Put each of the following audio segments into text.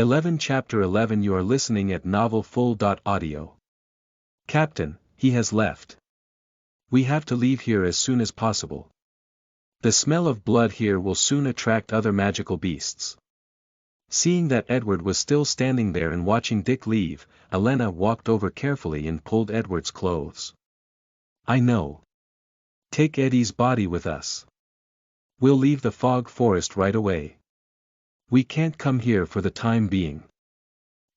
11 Chapter 11 You are listening at Novel Full. Audio. Captain, he has left. We have to leave here as soon as possible. The smell of blood here will soon attract other magical beasts. Seeing that Edward was still standing there and watching Dick leave, Elena walked over carefully and pulled Edward's clothes. I know. Take Eddie's body with us. We'll leave the fog forest right away. We can't come here for the time being.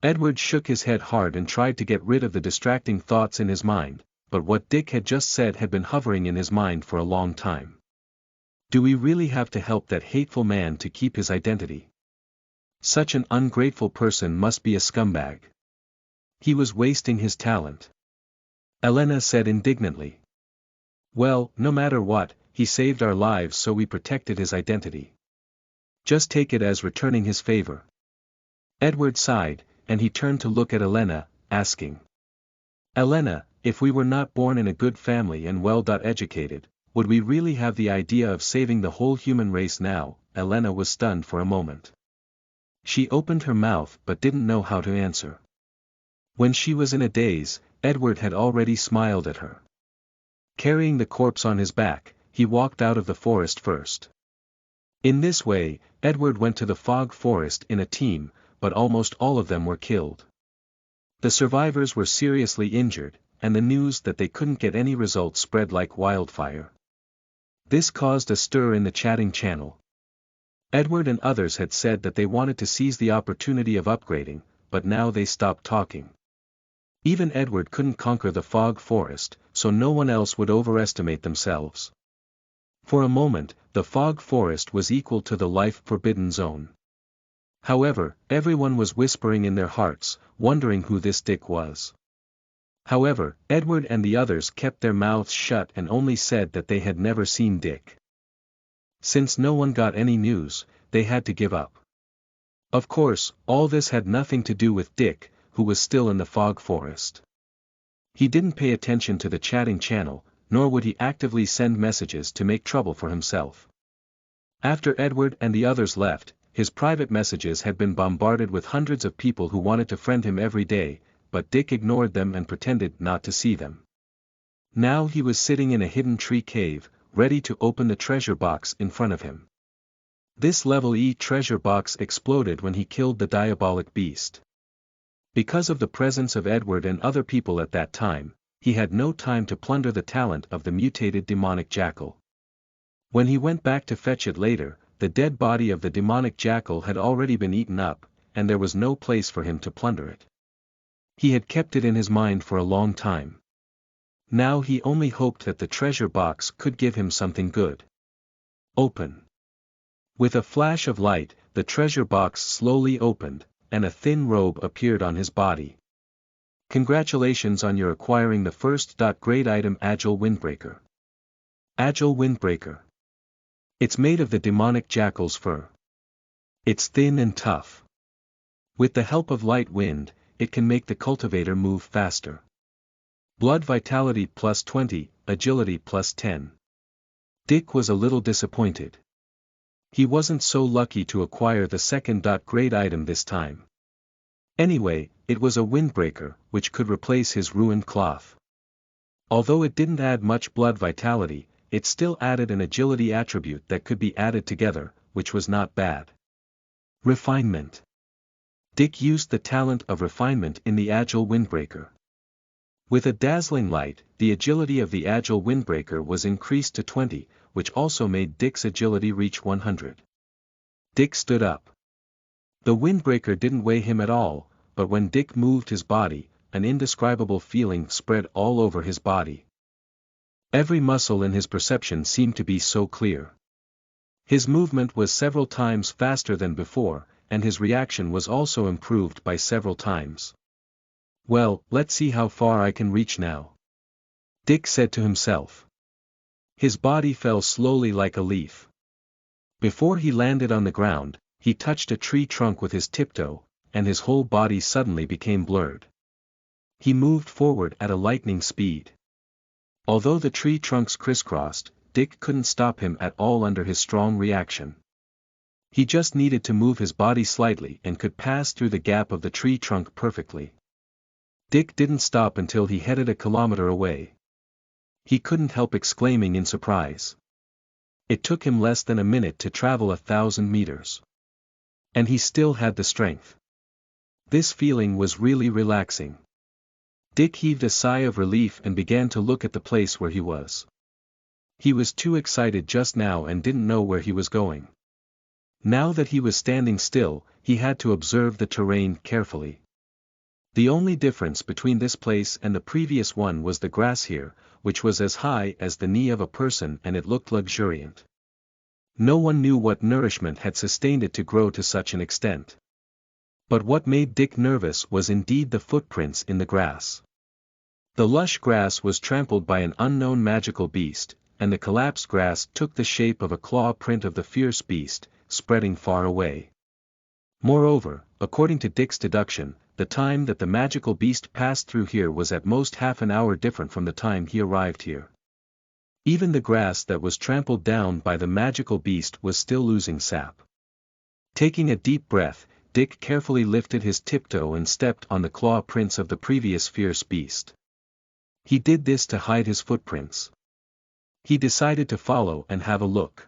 Edward shook his head hard and tried to get rid of the distracting thoughts in his mind, but what Dick had just said had been hovering in his mind for a long time. Do we really have to help that hateful man to keep his identity? Such an ungrateful person must be a scumbag. He was wasting his talent. Elena said indignantly. Well, no matter what, he saved our lives, so we protected his identity. Just take it as returning his favor. Edward sighed, and he turned to look at Elena, asking. Elena, if we were not born in a good family and well educated, would we really have the idea of saving the whole human race now? Elena was stunned for a moment. She opened her mouth but didn't know how to answer. When she was in a daze, Edward had already smiled at her. Carrying the corpse on his back, he walked out of the forest first. In this way, Edward went to the fog forest in a team, but almost all of them were killed. The survivors were seriously injured, and the news that they couldn't get any results spread like wildfire. This caused a stir in the chatting channel. Edward and others had said that they wanted to seize the opportunity of upgrading, but now they stopped talking. Even Edward couldn't conquer the fog forest, so no one else would overestimate themselves. For a moment, the fog forest was equal to the life-forbidden zone. However, everyone was whispering in their hearts, wondering who this Dick was. However, Edward and the others kept their mouths shut and only said that they had never seen Dick. Since no one got any news, they had to give up. Of course, all this had nothing to do with Dick, who was still in the fog forest. He didn't pay attention to the chatting channel, nor would he actively send messages to make trouble for himself. After Edward and the others left, his private messages had been bombarded with hundreds of people who wanted to friend him every day, but Dick ignored them and pretended not to see them. Now he was sitting in a hidden tree cave, ready to open the treasure box in front of him. This level E treasure box exploded when he killed the diabolic beast. Because of the presence of Edward and other people at that time, he had no time to plunder the talent of the mutated demonic jackal. When he went back to fetch it later, the dead body of the demonic jackal had already been eaten up, and there was no place for him to plunder it. He had kept it in his mind for a long time. Now he only hoped that the treasure box could give him something good. Open. With a flash of light, the treasure box slowly opened, and a thin robe appeared on his body. Congratulations on your acquiring the first grade item Agile Windbreaker. Agile Windbreaker. It's made of the demonic jackal's fur. It's thin and tough. With the help of light wind, it can make the cultivator move faster. Blood vitality plus 20, agility plus 10. Dick was a little disappointed. He wasn't so lucky to acquire the second grade item this time. Anyway, it was a windbreaker, which could replace his ruined cloth. Although it didn't add much blood vitality, it still added an agility attribute that could be added together, which was not bad. Refinement. Dick used the talent of refinement in the Agile Windbreaker. With a dazzling light, the agility of the Agile Windbreaker was increased to 20, which also made Dick's agility reach 100. Dick stood up. The windbreaker didn't weigh him at all, but when Dick moved his body, an indescribable feeling spread all over his body. Every muscle in his perception seemed to be so clear. His movement was several times faster than before, and his reaction was also improved by several times. Well, let's see how far I can reach now. Dick said to himself. His body fell slowly like a leaf. Before he landed on the ground, he touched a tree trunk with his tiptoe, and his whole body suddenly became blurred. He moved forward at a lightning speed. Although the tree trunks crisscrossed, Dick couldn't stop him at all under his strong reaction. He just needed to move his body slightly and could pass through the gap of the tree trunk perfectly. Dick didn't stop until he headed a kilometer away. He couldn't help exclaiming in surprise. It took him less than a minute to travel 1,000 meters. And he still had the strength. This feeling was really relaxing. Dick heaved a sigh of relief and began to look at the place where he was. He was too excited just now and didn't know where he was going. Now that he was standing still, he had to observe the terrain carefully. The only difference between this place and the previous one was the grass here, which was as high as the knee of a person and it looked luxuriant. No one knew what nourishment had sustained it to grow to such an extent. But what made Dick nervous was indeed the footprints in the grass. The lush grass was trampled by an unknown magical beast, and the collapsed grass took the shape of a claw print of the fierce beast, spreading far away. Moreover, according to Dick's deduction, the time that the magical beast passed through here was at most half an hour different from the time he arrived here. Even the grass that was trampled down by the magical beast was still losing sap. Taking a deep breath, Dick carefully lifted his tiptoe and stepped on the claw prints of the previous fierce beast. He did this to hide his footprints. He decided to follow and have a look.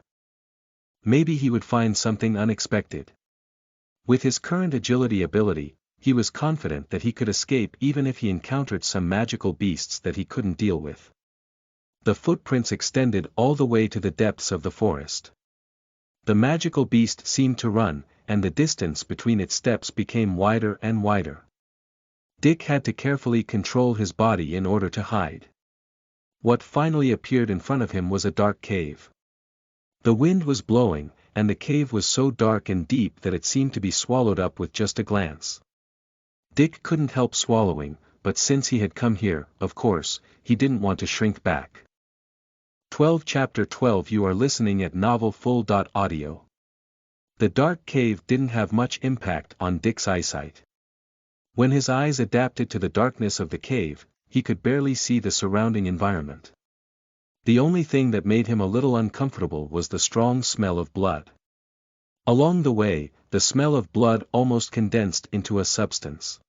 Maybe he would find something unexpected. With his current agility ability, he was confident that he could escape even if he encountered some magical beasts that he couldn't deal with. The footprints extended all the way to the depths of the forest. The magical beast seemed to run, and the distance between its steps became wider and wider. Dick had to carefully control his body in order to hide. What finally appeared in front of him was a dark cave. The wind was blowing, and the cave was so dark and deep that it seemed to be swallowed up with just a glance. Dick couldn't help swallowing, but since he had come here, of course, he didn't want to shrink back. 12 Chapter 12 You are listening at novelfull.audio. The dark cave didn't have much impact on Dick's eyesight. When his eyes adapted to the darkness of the cave, he could barely see the surrounding environment. The only thing that made him a little uncomfortable was the strong smell of blood. Along the way, the smell of blood almost condensed into a substance.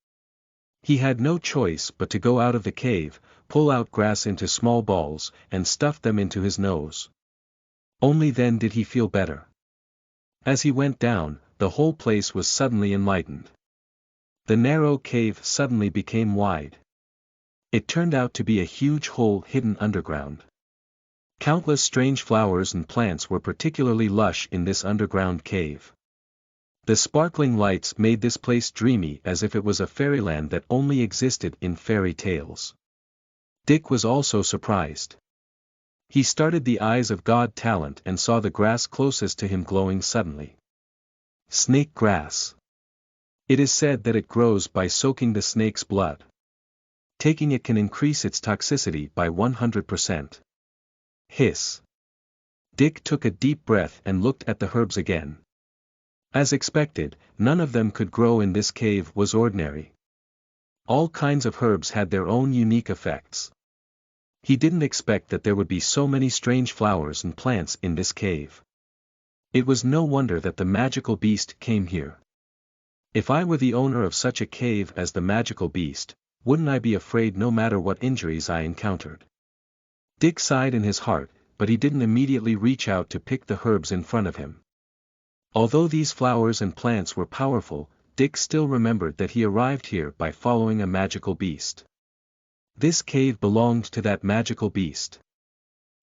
He had no choice but to go out of the cave, pull out grass into small balls, and stuff them into his nose. Only then did he feel better. As he went down, the whole place was suddenly enlightened. The narrow cave suddenly became wide. It turned out to be a huge hole hidden underground. Countless strange flowers and plants were particularly lush in this underground cave. The sparkling lights made this place dreamy as if it was a fairyland that only existed in fairy tales. Dick was also surprised. He started the eyes of Could Talent and saw the grass closest to him glowing suddenly. Snake grass. It is said that it grows by soaking the snake's blood. Taking it can increase its toxicity by 100%. Hiss. Dick took a deep breath and looked at the herbs again. As expected, none of them could grow in this cave was ordinary. All kinds of herbs had their own unique effects. He didn't expect that there would be so many strange flowers and plants in this cave. It was no wonder that the magical beast came here. If I were the owner of such a cave as the magical beast, wouldn't I be afraid no matter what injuries I encountered? Dick sighed in his heart, but he didn't immediately reach out to pick the herbs in front of him. Although these flowers and plants were powerful, Dick still remembered that he arrived here by following a magical beast. This cave belonged to that magical beast.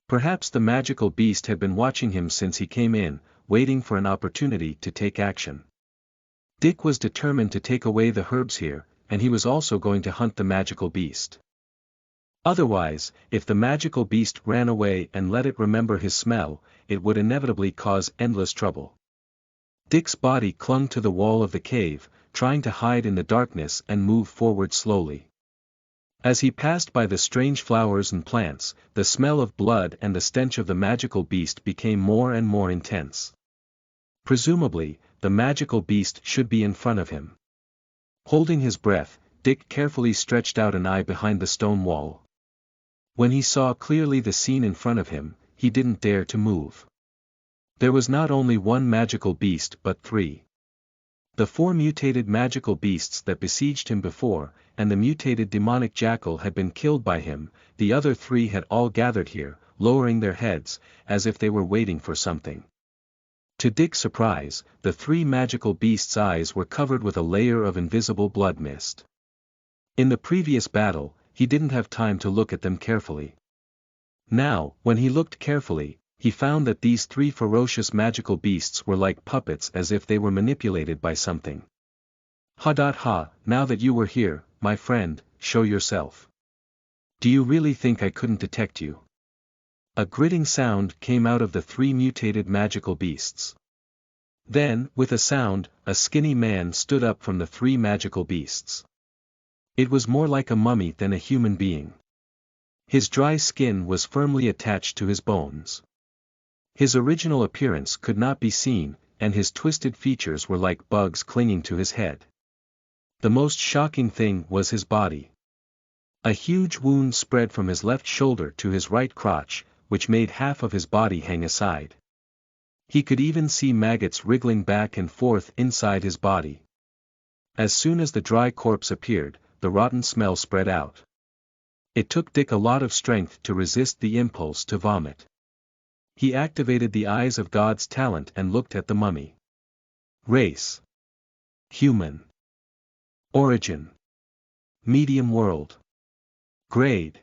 Perhaps the magical beast had been watching him since he came in, waiting for an opportunity to take action. Dick was determined to take away the herbs here, and he was also going to hunt the magical beast. Otherwise, if the magical beast ran away and let it remember his smell, it would inevitably cause endless trouble. Dick's body clung to the wall of the cave, trying to hide in the darkness and move forward slowly. As he passed by the strange flowers and plants, the smell of blood and the stench of the magical beast became more and more intense. Presumably, the magical beast should be in front of him. Holding his breath, Dick carefully stretched out an eye behind the stone wall. When he saw clearly the scene in front of him, he didn't dare to move. There was not only one magical beast but three. The four mutated magical beasts that besieged him before, and the mutated demonic jackal had been killed by him, the other three had all gathered here, lowering their heads, as if they were waiting for something. To Dick's surprise, the three magical beasts' eyes were covered with a layer of invisible blood mist. In the previous battle, he didn't have time to look at them carefully. Now, when he looked carefully, he found that these three ferocious magical beasts were like puppets, as if they were manipulated by something. Ha! Now that you were here, my friend, show yourself. Do you really think I couldn't detect you? A gritting sound came out of the three mutated magical beasts. Then, with a sound, a skinny man stood up from the three magical beasts. It was more like a mummy than a human being. His dry skin was firmly attached to his bones. His original appearance could not be seen, and his twisted features were like bugs clinging to his head. The most shocking thing was his body. A huge wound spread from his left shoulder to his right crotch, which made half of his body hang aside. He could even see maggots wriggling back and forth inside his body. As soon as the dry corpse appeared, the rotten smell spread out. It took Dick a lot of strength to resist the impulse to vomit. He activated the eyes of God's talent and looked at the mummy. Race: human. Origin: medium world. Grade: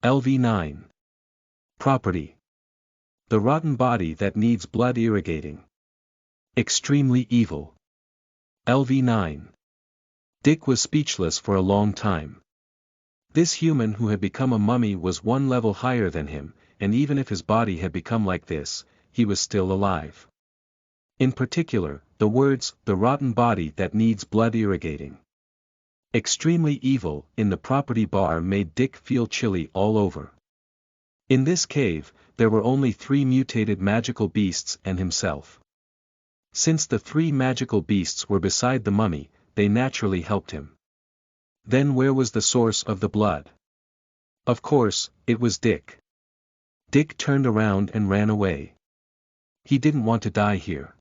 LV9. Property: the rotten body that needs blood irrigating. Extremely evil. LV9. Dick was speechless for a long time. This human who had become a mummy was one level higher than him, and even if his body had become like this, he was still alive. In particular, the words, the rotten body that needs blood irrigating. Extremely evil, in the property bar made Dick feel chilly all over. In this cave, there were only three mutated magical beasts and himself. Since the three magical beasts were beside the mummy, they naturally helped him. Then where was the source of the blood? Of course, it was Dick. Dick turned around and ran away. He didn't want to die here.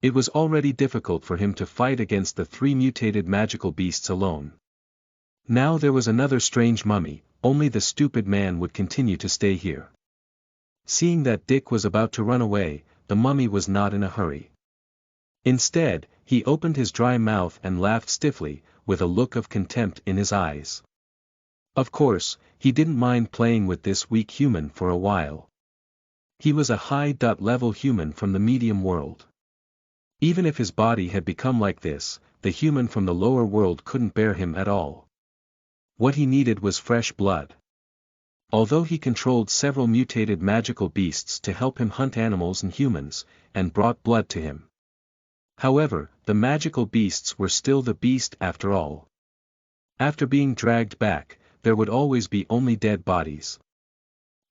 It was already difficult for him to fight against the three mutated magical beasts alone. Now there was another strange mummy, only the stupid man would continue to stay here. Seeing that Dick was about to run away, the mummy was not in a hurry. Instead, he opened his dry mouth and laughed stiffly, with a look of contempt in his eyes. Of course, he didn't mind playing with this weak human for a while. He was a high-level human from the medium world. Even if his body had become like this, the human from the lower world couldn't bear him at all. What he needed was fresh blood. Although he controlled several mutated magical beasts to help him hunt animals and humans, and brought blood to him. However, the magical beasts were still the beast after all. After being dragged back, there would always be only dead bodies.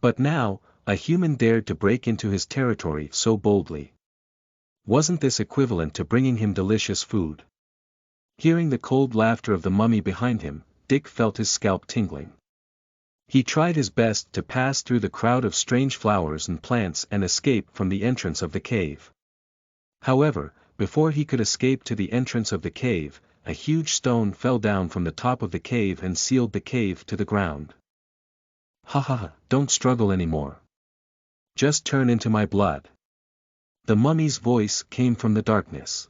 But now, a human dared to break into his territory so boldly. Wasn't this equivalent to bringing him delicious food? Hearing the cold laughter of the mummy behind him, Dick felt his scalp tingling. He tried his best to pass through the crowd of strange flowers and plants and escape from the entrance of the cave. However, before he could escape to the entrance of the cave, a huge stone fell down from the top of the cave and sealed the cave to the ground. Ha, don't struggle anymore. Just turn into my blood. The mummy's voice came from the darkness.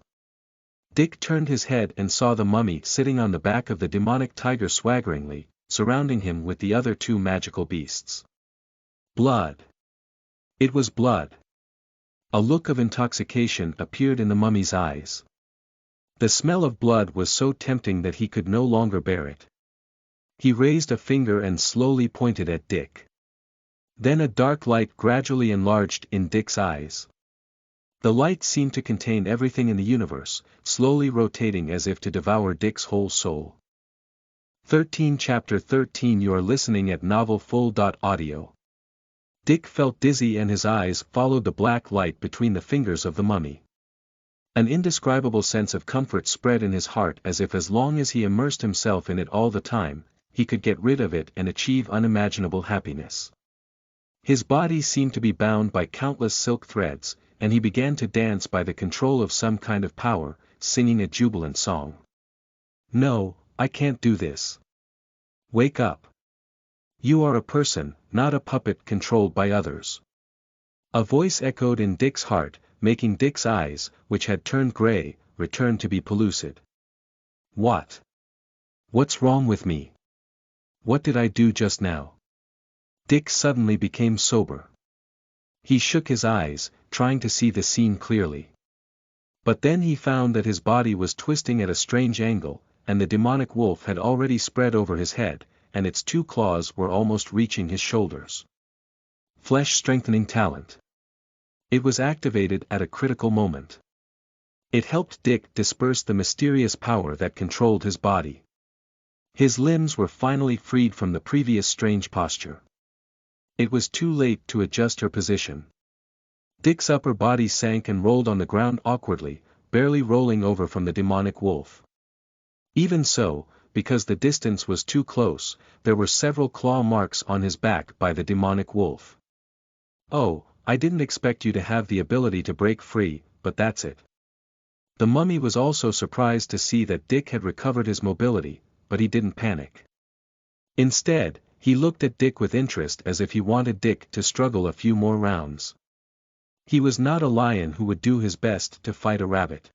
Dick turned his head and saw the mummy sitting on the back of the demonic tiger swaggeringly, surrounding him with the other two magical beasts. Blood. It was blood. A look of intoxication appeared in the mummy's eyes. The smell of blood was so tempting that he could no longer bear it. He raised a finger and slowly pointed at Dick. Then a dark light gradually enlarged in Dick's eyes. The light seemed to contain everything in the universe, slowly rotating as if to devour Dick's whole soul. 13 Chapter 13 You are listening at novelfull.audio. Dick felt dizzy and his eyes followed the black light between the fingers of the mummy. An indescribable sense of comfort spread in his heart as if as long as he immersed himself in it all the time, he could get rid of it and achieve unimaginable happiness. His body seemed to be bound by countless silk threads, and he began to dance by the control of some kind of power, singing a jubilant song. No, I can't do this. Wake up. You are a person, not a puppet controlled by others. A voice echoed in Dick's heart, making Dick's eyes, which had turned gray, return to be pellucid. What? What's wrong with me? What did I do just now? Dick suddenly became sober. He shook his eyes, trying to see the scene clearly. But then he found that his body was twisting at a strange angle, and the demonic wolf had already spread over his head, and its 2 claws were almost reaching his shoulders. Flesh-strengthening talent. It was activated at a critical moment. It helped Dick disperse the mysterious power that controlled his body. His limbs were finally freed from the previous strange posture. It was too late to adjust her position. Dick's upper body sank and rolled on the ground awkwardly, barely rolling over from the demonic wolf. Even so, because the distance was too close, there were several claw marks on his back by the demonic wolf. Oh, I didn't expect you to have the ability to break free, but that's it. The mummy was also surprised to see that Dick had recovered his mobility, but he didn't panic. Instead, he looked at Dick with interest as if he wanted Dick to struggle a few more rounds. He was not a lion who would do his best to fight a rabbit.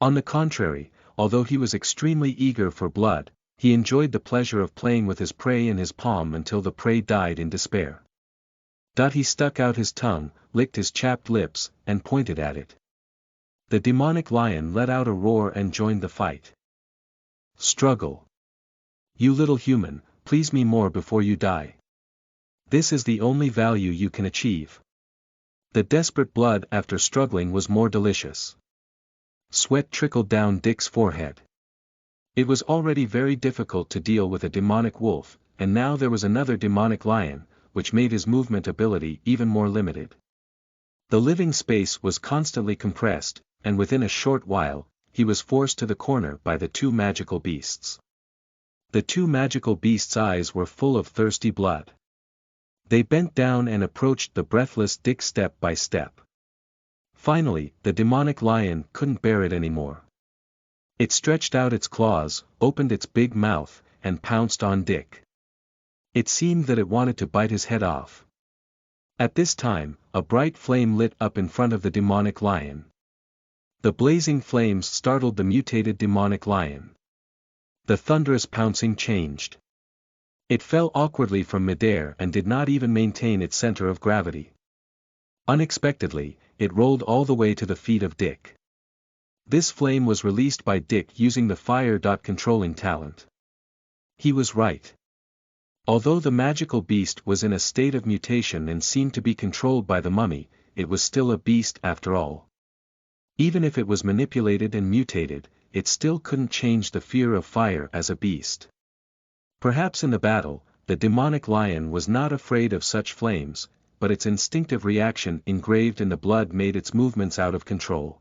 On the contrary, although he was extremely eager for blood, he enjoyed the pleasure of playing with his prey in his palm until the prey died in despair. He stuck out his tongue, licked his chapped lips, and pointed at it. The demonic lion let out a roar and joined the fight. Struggle. You little human, please me more before you die. This is the only value you can achieve. The desperate blood after struggling was more delicious. Sweat trickled down Dick's forehead. It was already very difficult to deal with a demonic wolf, and now there was another demonic lion, which made his movement ability even more limited. The living space was constantly compressed, and within a short while, he was forced to the corner by the 2 magical beasts. The 2 magical beasts' eyes were full of thirsty blood. They bent down and approached the breathless Dick step by step. Finally, the demonic lion couldn't bear it anymore. It stretched out its claws, opened its big mouth, and pounced on Dick. It seemed that it wanted to bite his head off. At this time, a bright flame lit up in front of the demonic lion. The blazing flames startled the mutated demonic lion. The thunderous pouncing changed. It fell awkwardly from midair and did not even maintain its center of gravity. Unexpectedly, it rolled all the way to the feet of Dick. This flame was released by Dick using the fire-controlling talent. He was right. Although the magical beast was in a state of mutation and seemed to be controlled by the mummy, it was still a beast after all. Even if it was manipulated and mutated, it still couldn't change the fear of fire as a beast. Perhaps in the battle, the demonic lion was not afraid of such flames, but its instinctive reaction engraved in the blood made its movements out of control.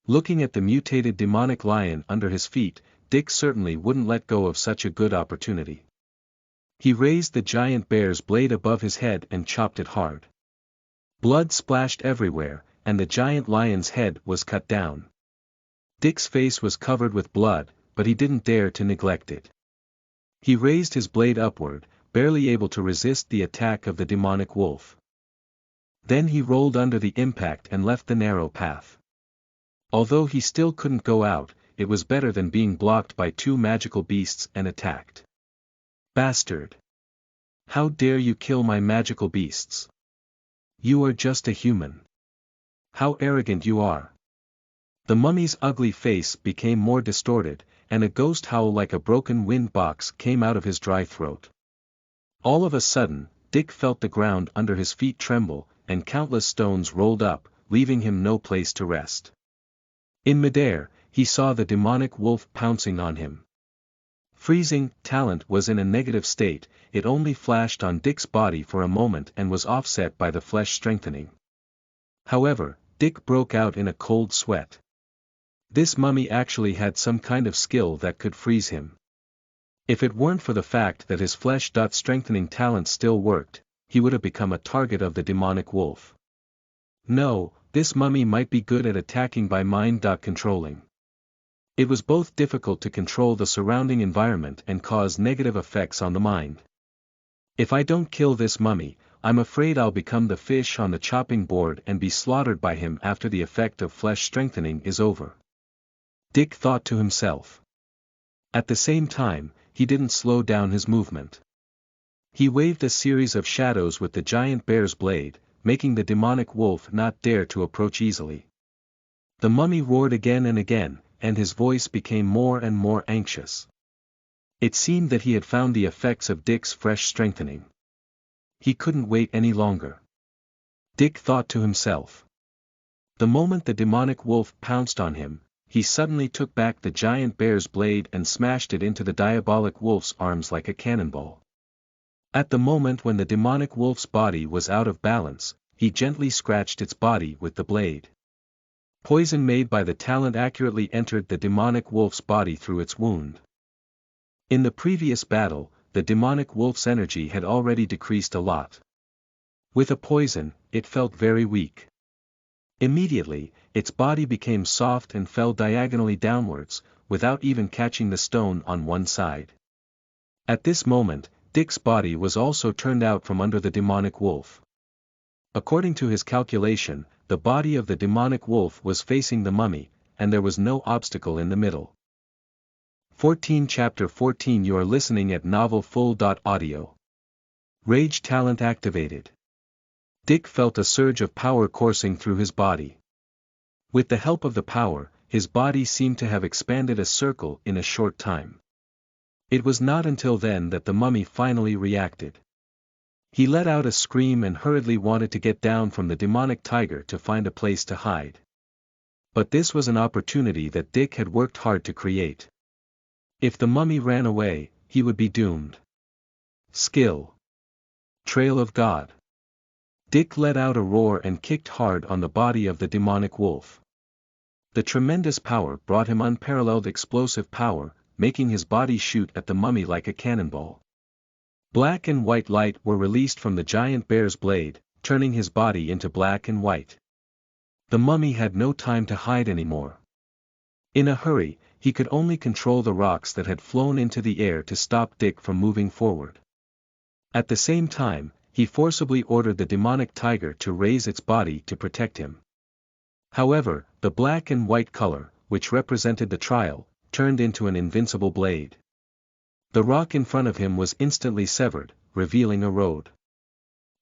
Looking at the mutated demonic lion under his feet, Dick certainly wouldn't let go of such a good opportunity. He raised the giant bear's blade above his head and chopped it hard. Blood splashed everywhere, and the giant lion's head was cut down. Dick's face was covered with blood, but he didn't dare to neglect it. He raised his blade upward, barely able to resist the attack of the demonic wolf. Then he rolled under the impact and left the narrow path. Although he still couldn't go out, it was better than being blocked by 2 magical beasts and attacked. Bastard! How dare you kill my magical beasts? You are just a human. How arrogant you are. The mummy's ugly face became more distorted, and a ghost howl like a broken wind box came out of his dry throat. All of a sudden, Dick felt the ground under his feet tremble, and countless stones rolled up, leaving him no place to rest. In midair, he saw the demonic wolf pouncing on him. Freezing talent was in a negative state, it only flashed on Dick's body for a moment and was offset by the flesh strengthening. However, Dick broke out in a cold sweat. This mummy actually had some kind of skill that could freeze him. If it weren't for the fact that his flesh-strengthening talent still worked, he would have become a target of the demonic wolf. No, this mummy might be good at attacking by mind-controlling. It was both difficult to control the surrounding environment and cause negative effects on the mind. If I don't kill this mummy, I'm afraid I'll become the fish on the chopping board and be slaughtered by him after the effect of flesh strengthening is over. Dick thought to himself. At the same time, he didn't slow down his movement. He waved a series of shadows with the giant bear's blade, making the demonic wolf not dare to approach easily. The mummy roared again and again, and his voice became more and more anxious. It seemed that he had found the effects of Dick's fresh strengthening. He couldn't wait any longer. Dick thought to himself. The moment the demonic wolf pounced on him, he suddenly took back the giant bear's blade and smashed it into the diabolic wolf's arms like a cannonball. At the moment when the demonic wolf's body was out of balance, he gently scratched its body with the blade. Poison made by the talent accurately entered the demonic wolf's body through its wound. In the previous battle, the demonic wolf's energy had already decreased a lot. With a poison, it felt very weak. Immediately, its body became soft and fell diagonally downwards, without even catching the stone on one side. At this moment, Dick's body was also turned out from under the demonic wolf. According to his calculation, the body of the demonic wolf was facing the mummy, and there was no obstacle in the middle. 14 Chapter 14 You are listening at novelfull.audio. Rage talent activated. Dick felt a surge of power coursing through his body. With the help of the power, his body seemed to have expanded a circle in a short time. It was not until then that the mummy finally reacted. He let out a scream and hurriedly wanted to get down from the demonic tiger to find a place to hide. But this was an opportunity that Dick had worked hard to create. If the mummy ran away, he would be doomed. Skill. Trail of God. Dick let out a roar and kicked hard on the body of the demonic wolf. The tremendous power brought him unparalleled explosive power, making his body shoot at the mummy like a cannonball. Black and white light were released from the giant bear's blade, turning his body into black and white. The mummy had no time to hide anymore. In a hurry, he could only control the rocks that had flown into the air to stop Dick from moving forward. At the same time, he forcibly ordered the demonic tiger to raise its body to protect him. However, the black and white color, which represented the trial, turned into an invincible blade. The rock in front of him was instantly severed, revealing a road.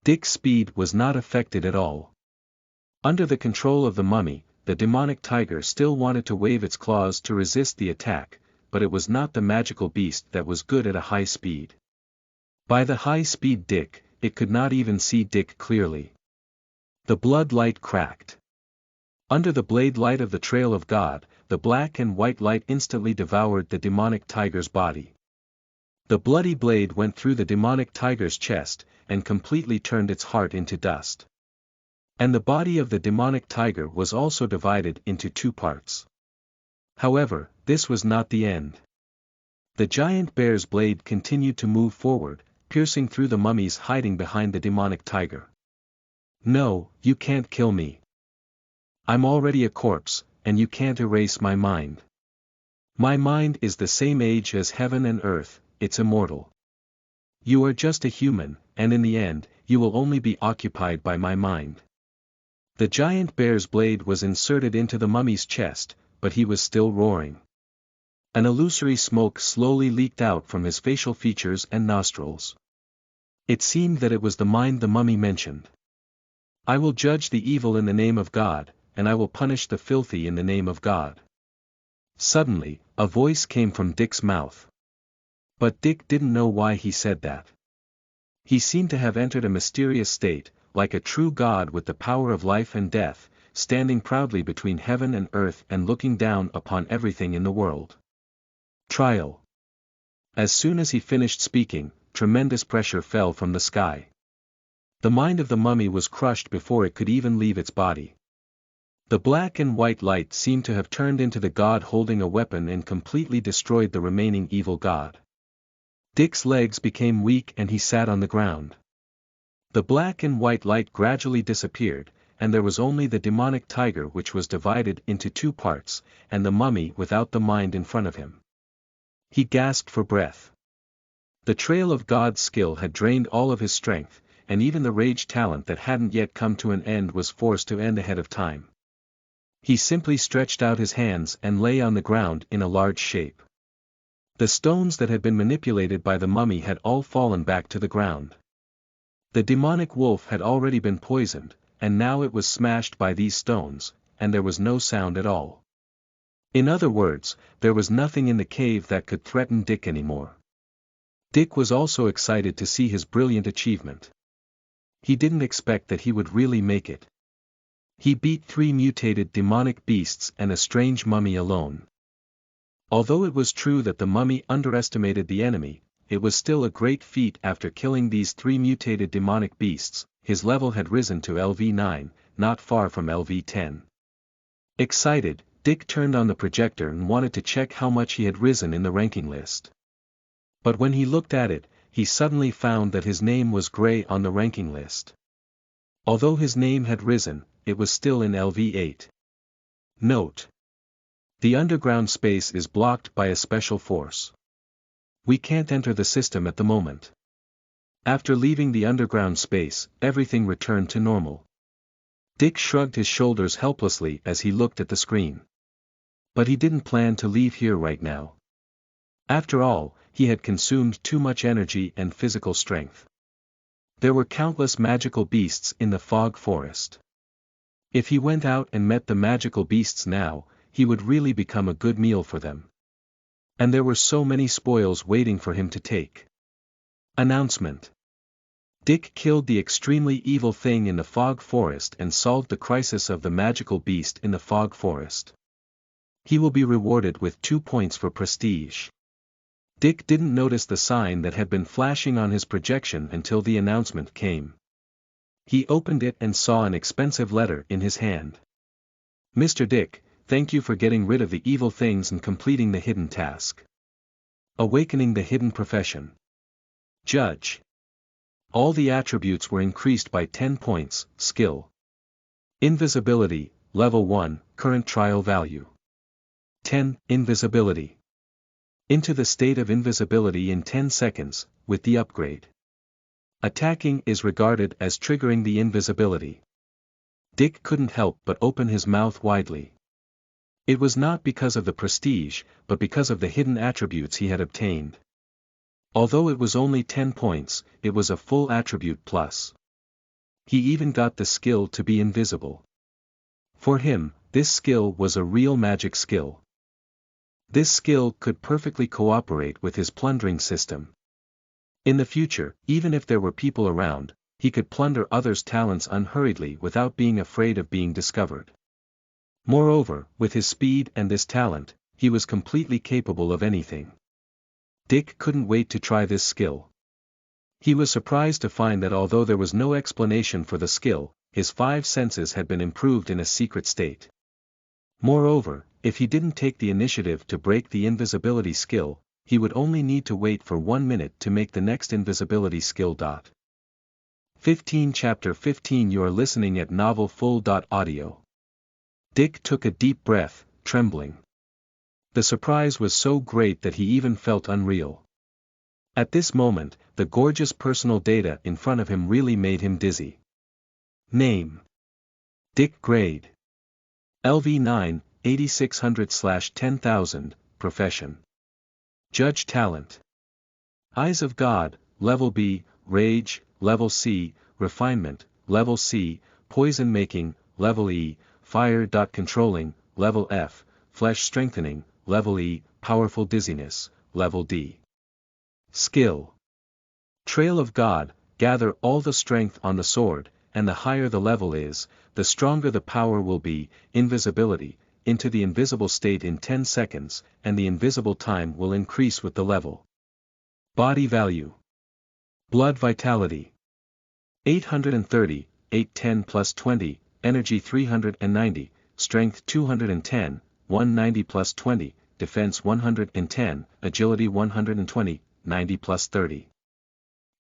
Dick's speed was not affected at all. Under the control of the mummy, the demonic tiger still wanted to wave its claws to resist the attack, but it was not the magical beast that was good at a high speed. By the high speed Dick, it could not even see Dick clearly. The blood light cracked. Under the blade light of the trail of God, the black and white light instantly devoured the demonic tiger's body. The bloody blade went through the demonic tiger's chest, and completely turned its heart into dust. And the body of the demonic tiger was also divided into two parts. However, this was not the end. The giant bear's blade continued to move forward, piercing through the mummies hiding behind the demonic tiger. No, you can't kill me. I'm already a corpse, and you can't erase my mind. My mind is the same age as heaven and earth, it's immortal. You are just a human, and in the end, you will only be occupied by my mind. The giant bear's blade was inserted into the mummy's chest, but he was still roaring. An illusory smoke slowly leaked out from his facial features and nostrils. It seemed that it was the mind the mummy mentioned. I will judge the evil in the name of God, and I will punish the filthy in the name of God. Suddenly, a voice came from Dick's mouth. But Dick didn't know why he said that. He seemed to have entered a mysterious state, like a true God with the power of life and death, standing proudly between heaven and earth and looking down upon everything in the world. Trial. As soon as he finished speaking, tremendous pressure fell from the sky. The mind of the mummy was crushed before it could even leave its body. The black and white light seemed to have turned into the god holding a weapon and completely destroyed the remaining evil god. Dick's legs became weak and he sat on the ground. The black and white light gradually disappeared, and there was only the demonic tiger which was divided into two parts, and the mummy without the mind in front of him. He gasped for breath. The trail of God's skill had drained all of his strength, and even the rage talent that hadn't yet come to an end was forced to end ahead of time. He simply stretched out his hands and lay on the ground in a large shape. The stones that had been manipulated by the mummy had all fallen back to the ground. The demonic wolf had already been poisoned, and now it was smashed by these stones, and there was no sound at all. In other words, there was nothing in the cave that could threaten Dick anymore. Dick was also excited to see his brilliant achievement. He didn't expect that he would really make it. He beat 3 mutated demonic beasts and a strange mummy alone. Although it was true that the mummy underestimated the enemy, it was still a great feat. After killing these 3 mutated demonic beasts, his level had risen to LV9, not far from LV10. Excited, Dick turned on the projector and wanted to check how much he had risen in the ranking list. But when he looked at it, he suddenly found that his name was gray on the ranking list. Although his name had risen, it was still in LV8. Note: the underground space is blocked by a special force. We can't enter the system at the moment. After leaving the underground space, everything returned to normal. Dick shrugged his shoulders helplessly as he looked at the screen. But he didn't plan to leave here right now. After all, he had consumed too much energy and physical strength. There were countless magical beasts in the fog forest. If he went out and met the magical beasts now, he would really become a good meal for them. And there were so many spoils waiting for him to take. Announcement: Dick killed the extremely evil thing in the fog forest and solved the crisis of the magical beast in the fog forest. He will be rewarded with 2 points for prestige. Dick didn't notice the sign that had been flashing on his projection until the announcement came. He opened it and saw an expensive letter in his hand. Mr. Dick, thank you for getting rid of the evil things and completing the hidden task. Awakening the hidden profession. Judge. All the attributes were increased by 10 points. Skill. Invisibility, level 1, current trial value. 10, invisibility. Into the state of invisibility in 10 seconds, with the upgrade. Attacking is regarded as triggering the invisibility. Dick couldn't help but open his mouth widely. It was not because of the prestige, but because of the hidden attributes he had obtained. Although it was only 10 points, it was a full attribute plus. He even got the skill to be invisible. For him, this skill was a real magic skill. This skill could perfectly cooperate with his plundering system. In the future, even if there were people around, he could plunder others' talents unhurriedly without being afraid of being discovered. Moreover, with his speed and this talent, he was completely capable of anything. Dick couldn't wait to try this skill. He was surprised to find that although there was no explanation for the skill, his 5 senses had been improved in a secret state. Moreover, if he didn't take the initiative to break the invisibility skill, he would only need to wait for 1 minute to make the next invisibility skill. 15 Chapter 15 You are listening at novelfull.audio. Dick took a deep breath, trembling. The surprise was so great that he even felt unreal. At this moment, the gorgeous personal data in front of him really made him dizzy. Name: Dick Grade. LV9, 8600/10,000, Profession: Judge Talent. Eyes of God, Level B, Rage, Level C, Refinement, Level C, Poison Making, Level E, Fire. Controlling, Level F, Flesh Strengthening, Level E, Powerful Dizziness, Level D. Skill: Trail of God, gather all the strength on the sword, and the higher the level is, the stronger the power will be. Invisibility, into the invisible state in 10 seconds, and the invisible time will increase with the level. Body value: Blood vitality 830, 810 plus 20, energy 390, strength 210, 190 plus 20, defense 110, agility 120, 90 plus 30.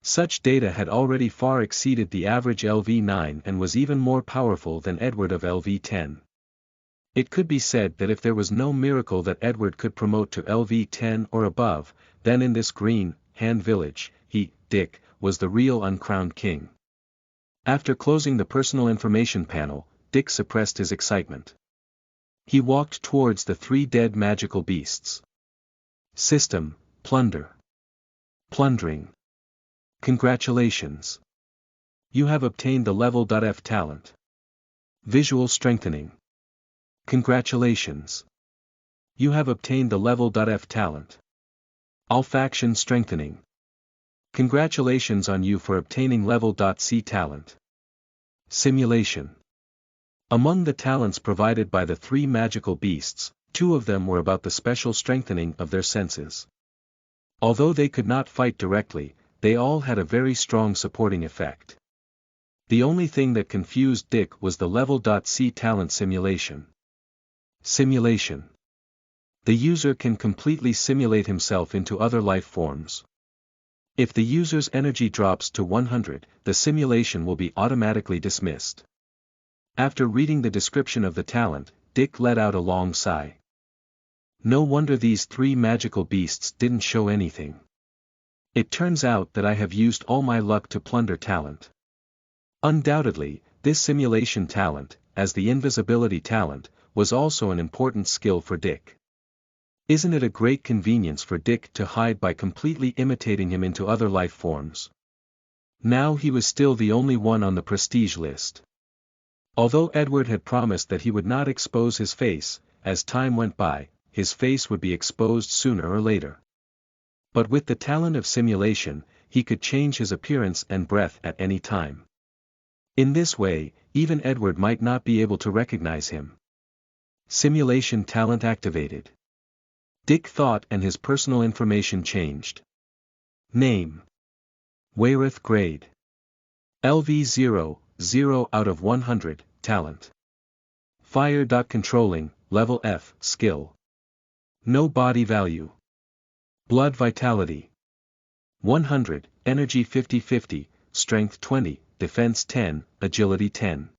Such data had already far exceeded the average LV9 and was even more powerful than Edward of LV10. It could be said that if there was no miracle that Edward could promote to LV10 or above, then in this green hand village, he, Dick, was the real uncrowned king. After closing the personal information panel, Dick suppressed his excitement. He walked towards the three dead magical beasts. System, plunder. Plundering. Congratulations. You have obtained the level F talent. Visual strengthening. Congratulations. You have obtained the level F talent. Olfaction strengthening. Congratulations on you for obtaining level C talent. Simulation. Among the talents provided by the three magical beasts, two of them were about the special strengthening of their senses. Although they could not fight directly, they all had a very strong supporting effect. The only thing that confused Dick was the level C talent simulation. Simulation. The user can completely simulate himself into other life forms. If the user's energy drops to 100, the simulation will be automatically dismissed. After reading the description of the talent, Dick let out a long sigh. No wonder these three magical beasts didn't show anything. It turns out that I have used all my luck to plunder talent. Undoubtedly, this simulation talent, as the invisibility talent, was also an important skill for Dick. Isn't it a great convenience for Dick to hide by completely imitating him into other life forms? Now he was still the only one on the prestige list. Although Edward had promised that he would not expose his face, as time went by, his face would be exposed sooner or later. But with the talent of simulation, he could change his appearance and breath at any time. In this way, even Edward might not be able to recognize him. Simulation talent activated. Dick thought and his personal information changed. Name. Wayreth grade. LV0, 0 out of 100, talent. Fire. Controlling, level F, skill. No body value. Blood vitality. 100, energy 50-50, strength 20, defense 10, agility 10.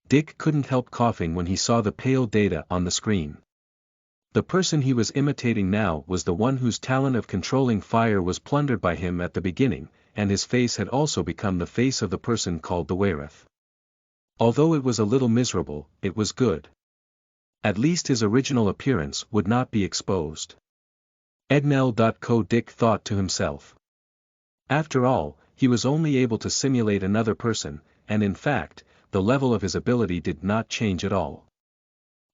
Dick couldn't help coughing when he saw the pale data on the screen. The person he was imitating now was the one whose talent of controlling fire was plundered by him at the beginning, and his face had also become the face of the person called the Wayreth. Although it was a little miserable, it was good. At least his original appearance would not be exposed. Ednel.co. Dick thought to himself. After all, he was only able to simulate another person, and in fact, the level of his ability did not change at all.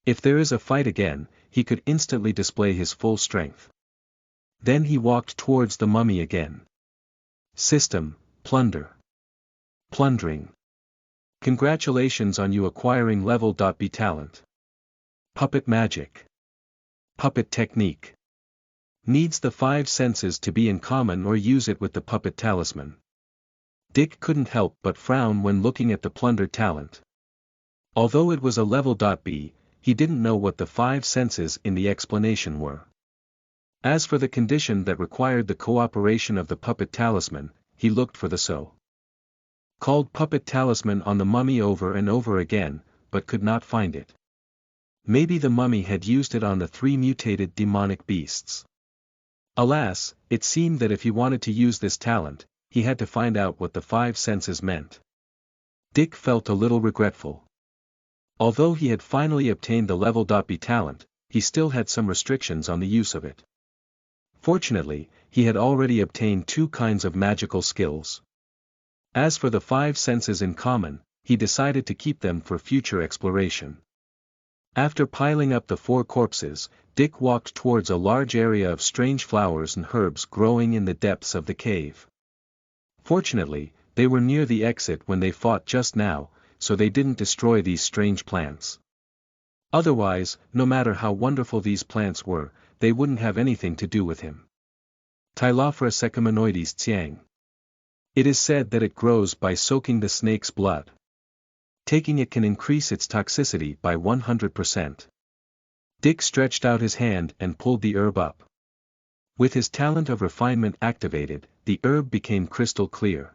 If there is a fight again, he could instantly display his full strength. Then he walked towards the mummy again. System, plunder. Plundering. Congratulations on you acquiring level B talent. Puppet magic. Puppet technique. Needs the 5 senses to be in common or use it with the puppet talisman. Dick couldn't help but frown when looking at the plundered talent. Although it was a level B, he didn't know what the 5 senses in the explanation were. As for the condition that required the cooperation of the puppet talisman, he looked for the so-called puppet talisman on the mummy over and over again, but could not find it. Maybe the mummy had used it on the 3 mutated demonic beasts. Alas, it seemed that if he wanted to use this talent, he had to find out what the 5 senses meant. Dick felt a little regretful. Although he had finally obtained the level B talent, he still had some restrictions on the use of it. Fortunately, he had already obtained 2 kinds of magical skills. As for the 5 senses in common, he decided to keep them for future exploration. After piling up the 4 corpses, Dick walked towards a large area of strange flowers and herbs growing in the depths of the cave. Fortunately, they were near the exit when they fought just now, so they didn't destroy these strange plants. Otherwise, no matter how wonderful these plants were, they wouldn't have anything to do with him. Tylophora secaminoides tsiang. It is said that it grows by soaking the snake's blood. Taking it can increase its toxicity by 100%. Dick stretched out his hand and pulled the herb up. With his talent of refinement activated, the herb became crystal clear.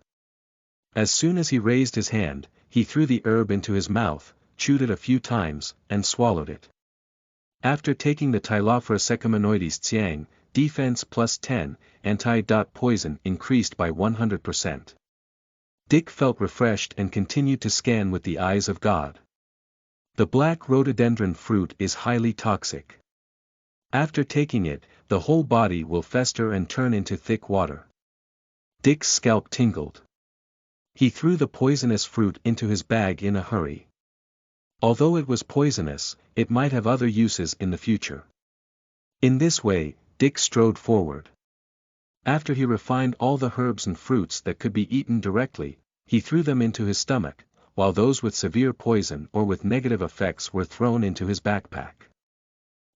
As soon as he raised his hand, he threw the herb into his mouth, chewed it a few times, and swallowed it. After taking the Tylophora secaminoides tsiang, defense plus 10, anti-poison increased by 100%. Dick felt refreshed and continued to scan with the eyes of God. The black rhododendron fruit is highly toxic. After taking it, the whole body will fester and turn into thick water. Dick's scalp tingled. He threw the poisonous fruit into his bag in a hurry. Although it was poisonous, it might have other uses in the future. In this way, Dick strode forward. After he refined all the herbs and fruits that could be eaten directly, he threw them into his stomach, while those with severe poison or with negative effects were thrown into his backpack.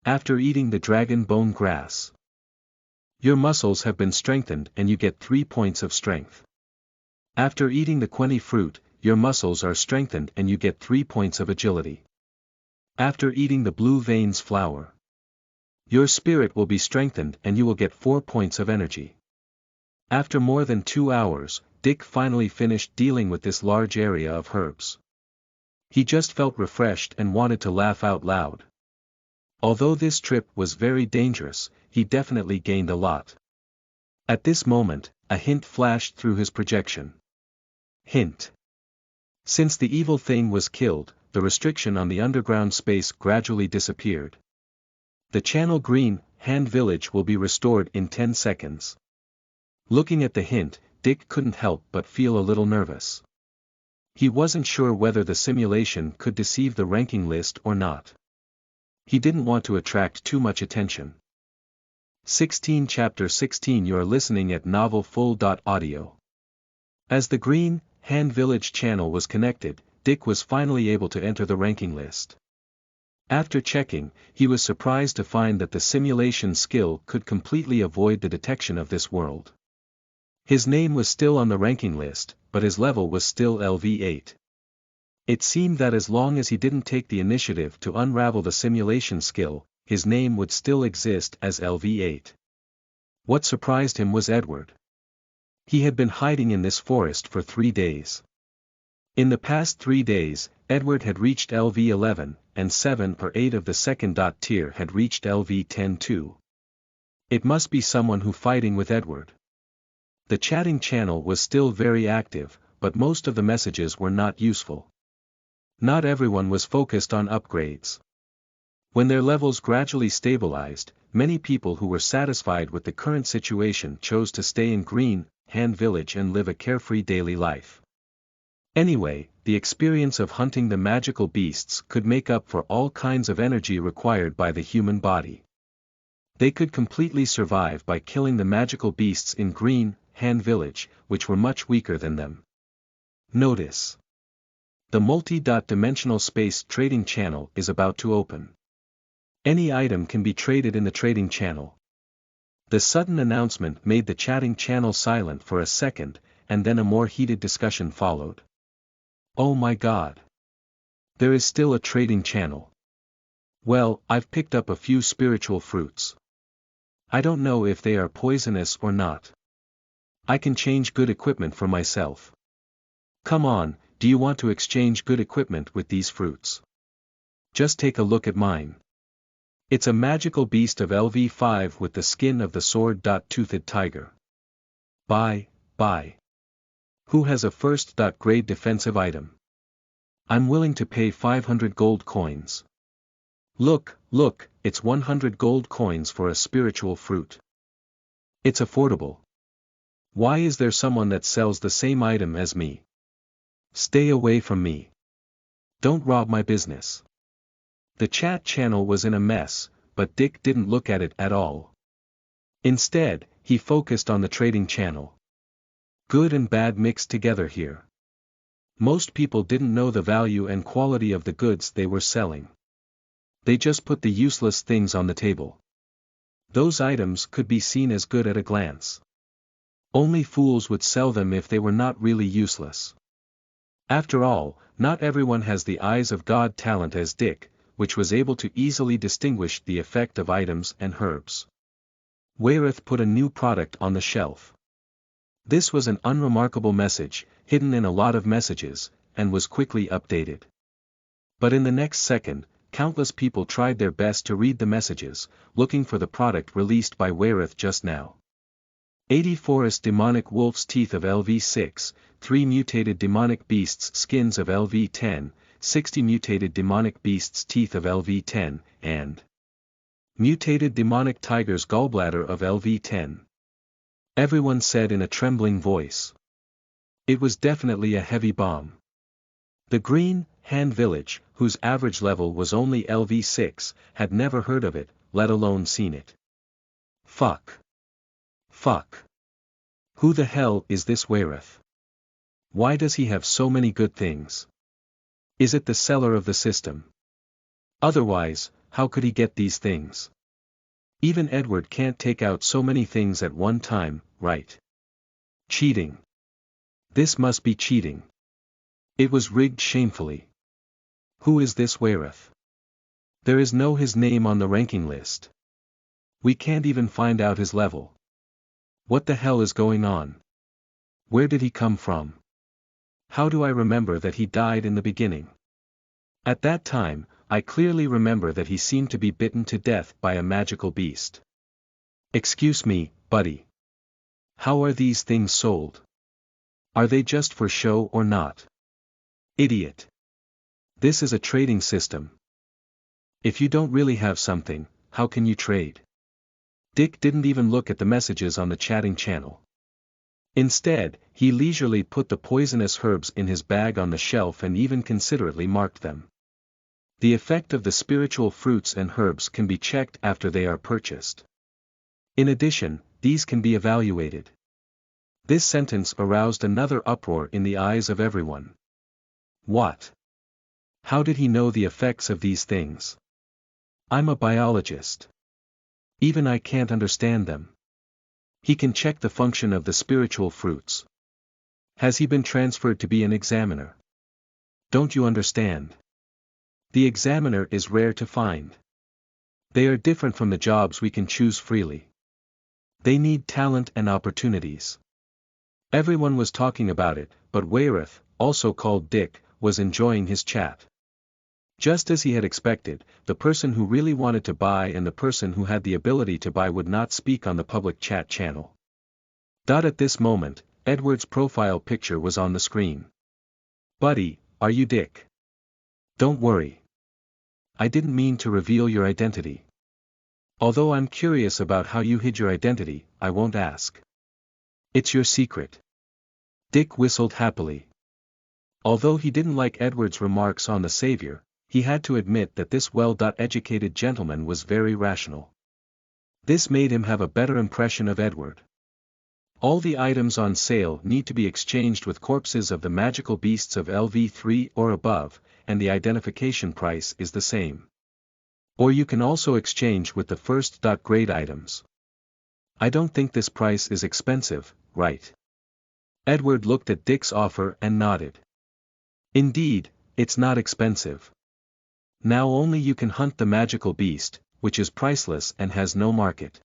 After eating the dragon bone grass, your muscles have been strengthened and you get 3 points of strength. After eating the queni fruit, your muscles are strengthened and you get 3 points of agility. After eating the blue veins flower, your spirit will be strengthened and you will get 4 points of energy. After more than 2 hours, Dick finally finished dealing with this large area of herbs. He just felt refreshed and wanted to laugh out loud. Although this trip was very dangerous, he definitely gained a lot. At this moment, a hint flashed through his projection. Hint. Since the evil thing was killed, the restriction on the underground space gradually disappeared. The channel Green Hand Village will be restored in 10 seconds. Looking at the hint, Dick couldn't help but feel a little nervous. He wasn't sure whether the simulation could deceive the ranking list or not. He didn't want to attract too much attention. 16 Chapter 16 You're listening at novelfull.audio. As the Green Hand Village channel was connected, Dick was finally able to enter the ranking list. After checking, he was surprised to find that the simulation skill could completely avoid the detection of this world. His name was still on the ranking list, but his level was still LV8. It seemed that as long as he didn't take the initiative to unravel the simulation skill, his name would still exist as LV8. What surprised him was Edward. He had been hiding in this forest for 3 days. In the past 3 days, Edward had reached LV11, and 7 or 8 of the second tier had reached LV10 too. It must be someone who fighting with Edward. The chatting channel was still very active, but most of the messages were not useful. Not everyone was focused on upgrades. When their levels gradually stabilized, many people who were satisfied with the current situation chose to stay in Green Hand Village and live a carefree daily life. Anyway, the experience of hunting the magical beasts could make up for all kinds of energy required by the human body. They could completely survive by killing the magical beasts in Green Hand Village, which were much weaker than them. Notice. The multi-dimensional space trading channel is about to open. Any item can be traded in the trading channel. The sudden announcement made the chatting channel silent for a second, and then a more heated discussion followed. Oh my God! There is still a trading channel. Well, I've picked up a few spiritual fruits. I don't know if they are poisonous or not. I can change good equipment for myself. Come on, do you want to exchange good equipment with these fruits? Just take a look at mine. It's a magical beast of LV5 with the skin of the sword-toothed tiger. Buy. Who has a first-grade defensive item? I'm willing to pay 500 gold coins. Look, it's 100 gold coins for a spiritual fruit. It's affordable. Why is there someone that sells the same item as me? Stay away from me. Don't rob my business. The chat channel was in a mess, but Dick didn't look at it at all. Instead, he focused on the trading channel. Good and bad mixed together here. Most people didn't know the value and quality of the goods they were selling. They just put the useless things on the table. Those items could be seen as good at a glance. Only fools would sell them if they were not really useless. After all, not everyone has the eyes of God talent as Dick, which was able to easily distinguish the effect of items and herbs. Wayreth put a new product on the shelf. This was an unremarkable message, hidden in a lot of messages, and was quickly updated. But in the next second, countless people tried their best to read the messages, looking for the product released by Wayreth just now. 80 Forest Demonic Wolf's Teeth of LV6, 3 Mutated Demonic Beasts Skins of LV10, 60 Mutated Demonic Beasts Teeth of LV10, and Mutated Demonic Tiger's Gallbladder of LV10. Everyone said in a trembling voice. It was definitely a heavy bomb. The Green Hand Village, whose average level was only LV6, had never heard of it, let alone seen it. Fuck. Who the hell is this Wayreth? Why does he have so many good things? Is it the seller of the system? Otherwise, how could he get these things? Even Edward can't take out so many things at one time, right? Cheating. This must be cheating. It was rigged shamefully. Who is this Wayreth? There is no his name on the ranking list. We can't even find out his level. What the hell is going on? Where did he come from? How do I remember that he died in the beginning? At that time, I clearly remember that he seemed to be bitten to death by a magical beast. Excuse me, buddy. How are these things sold? Are they just for show or not? Idiot. This is a trading system. If you don't really have something, how can you trade? Dick didn't even look at the messages on the chatting channel. Instead, he leisurely put the poisonous herbs in his bag on the shelf and even considerately marked them. The effect of the spiritual fruits and herbs can be checked after they are purchased. In addition, these can be evaluated. This sentence aroused another uproar in the eyes of everyone. What? How did he know the effects of these things? I'm a biologist. Even I can't understand them. He can check the function of the spiritual fruits. Has he been transferred to be an examiner? Don't you understand? The examiner is rare to find. They are different from the jobs we can choose freely. They need talent and opportunities. Everyone was talking about it, but Wayreth, also called Dick, was enjoying his chat. Just as he had expected, the person who really wanted to buy and the person who had the ability to buy would not speak on the public chat channel. At this moment, Edward's profile picture was on the screen. Buddy, are you Dick? Don't worry. I didn't mean to reveal your identity. Although I'm curious about how you hid your identity, I won't ask. It's your secret. Dick whistled happily. Although he didn't like Edward's remarks on the Savior, he had to admit that this well-educated gentleman was very rational. This made him have a better impression of Edward. All the items on sale need to be exchanged with corpses of the magical beasts of LV3 or above, and the identification price is the same. Or you can also exchange with the first-grade items. I don't think this price is expensive, right? Edward looked at Dick's offer and nodded. Indeed, it's not expensive. Now only you can hunt the magical beast, which is priceless and has no market.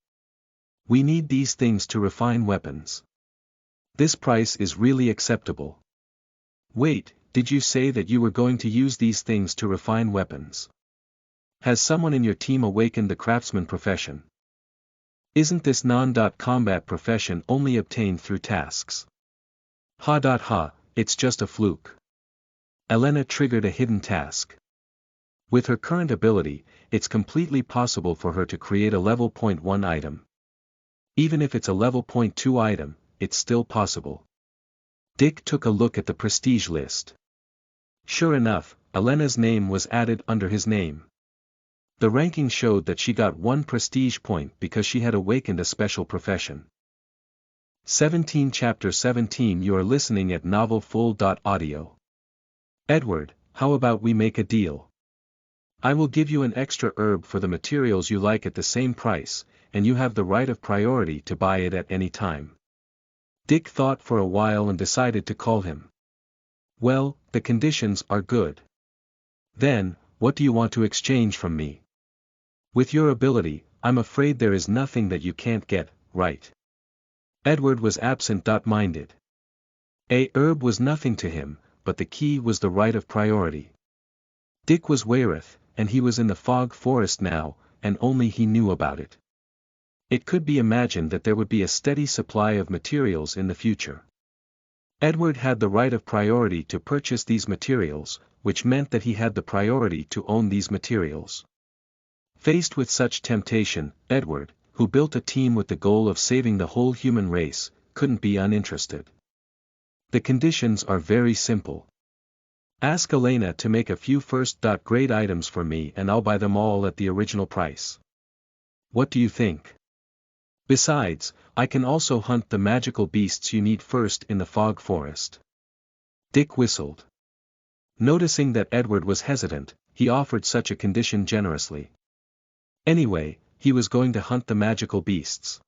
We need these things to refine weapons. This price is really acceptable. Wait, did you say that you were going to use these things to refine weapons? Has someone in your team awakened the craftsman profession? Isn't this non-combat profession only obtained through tasks? Ha, it's just a fluke. Elena triggered a hidden task. With her current ability, it's completely possible for her to create a level 0.1 item. Even if it's a level 0.2 item, it's still possible. Dick took a look at the prestige list. Sure enough, Elena's name was added under his name. The ranking showed that she got 1 prestige point because she had awakened a special profession. 17 Chapter 17 You are listening at novelfull.audio. Edward, how about we make a deal? I will give you an extra herb for the materials you like at the same price, and you have the right of priority to buy it at any time. Dick thought for a while and decided to call him. Well, the conditions are good. Then, what do you want to exchange from me? With your ability, I'm afraid there is nothing that you can't get, right? Edward was absent-minded. A herb was nothing to him, but the key was the right of priority. Dick was Weyrith, and he was in the fog forest now, and only he knew about it. It could be imagined that there would be a steady supply of materials in the future. Edward had the right of priority to purchase these materials, which meant that he had the priority to own these materials. Faced with such temptation, Edward, who built a team with the goal of saving the whole human race, couldn't be uninterested. The conditions are very simple. Ask Elena to make a few first-grade items for me and I'll buy them all at the original price. What do you think? Besides, I can also hunt the magical beasts you need first in the fog forest. Dick whistled. Noticing that Edward was hesitant, he offered such a condition generously. Anyway, he was going to hunt the magical beasts.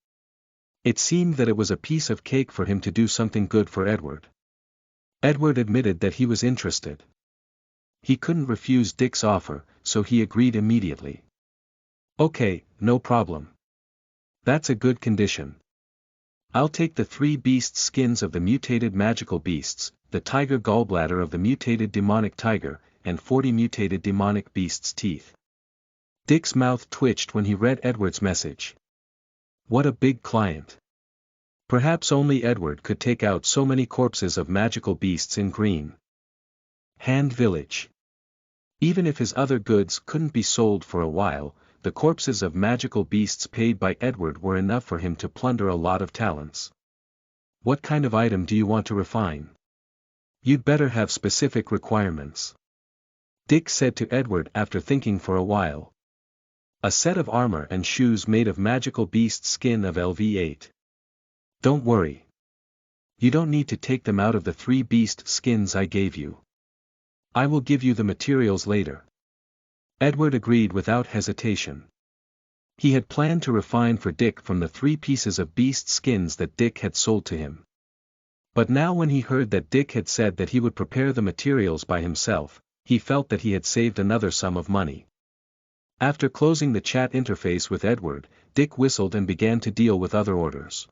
It seemed that it was a piece of cake for him to do something good for Edward. Edward admitted that he was interested. He couldn't refuse Dick's offer, so he agreed immediately. Okay, no problem. That's a good condition. I'll take the 3 beast skins of the mutated magical beasts, the tiger gallbladder of the mutated demonic tiger, and 40 mutated demonic beasts' teeth. Dick's mouth twitched when he read Edward's message. What a big client. Perhaps only Edward could take out so many corpses of magical beasts in Green Hand Village. Even if his other goods couldn't be sold for a while, the corpses of magical beasts paid by Edward were enough for him to plunder a lot of talents. What kind of item do you want to refine? You'd better have specific requirements. Dick said to Edward after thinking for a while. A set of armor and shoes made of magical beast skin of LV8. Don't worry. You don't need to take them out of the 3 beast skins I gave you. I will give you the materials later. Edward agreed without hesitation. He had planned to refine for Dick from the 3 pieces of beast skins that Dick had sold to him. But now when he heard that Dick had said that he would prepare the materials by himself, he felt that he had saved another sum of money. After closing the chat interface with Edward, Dick whistled and began to deal with other orders.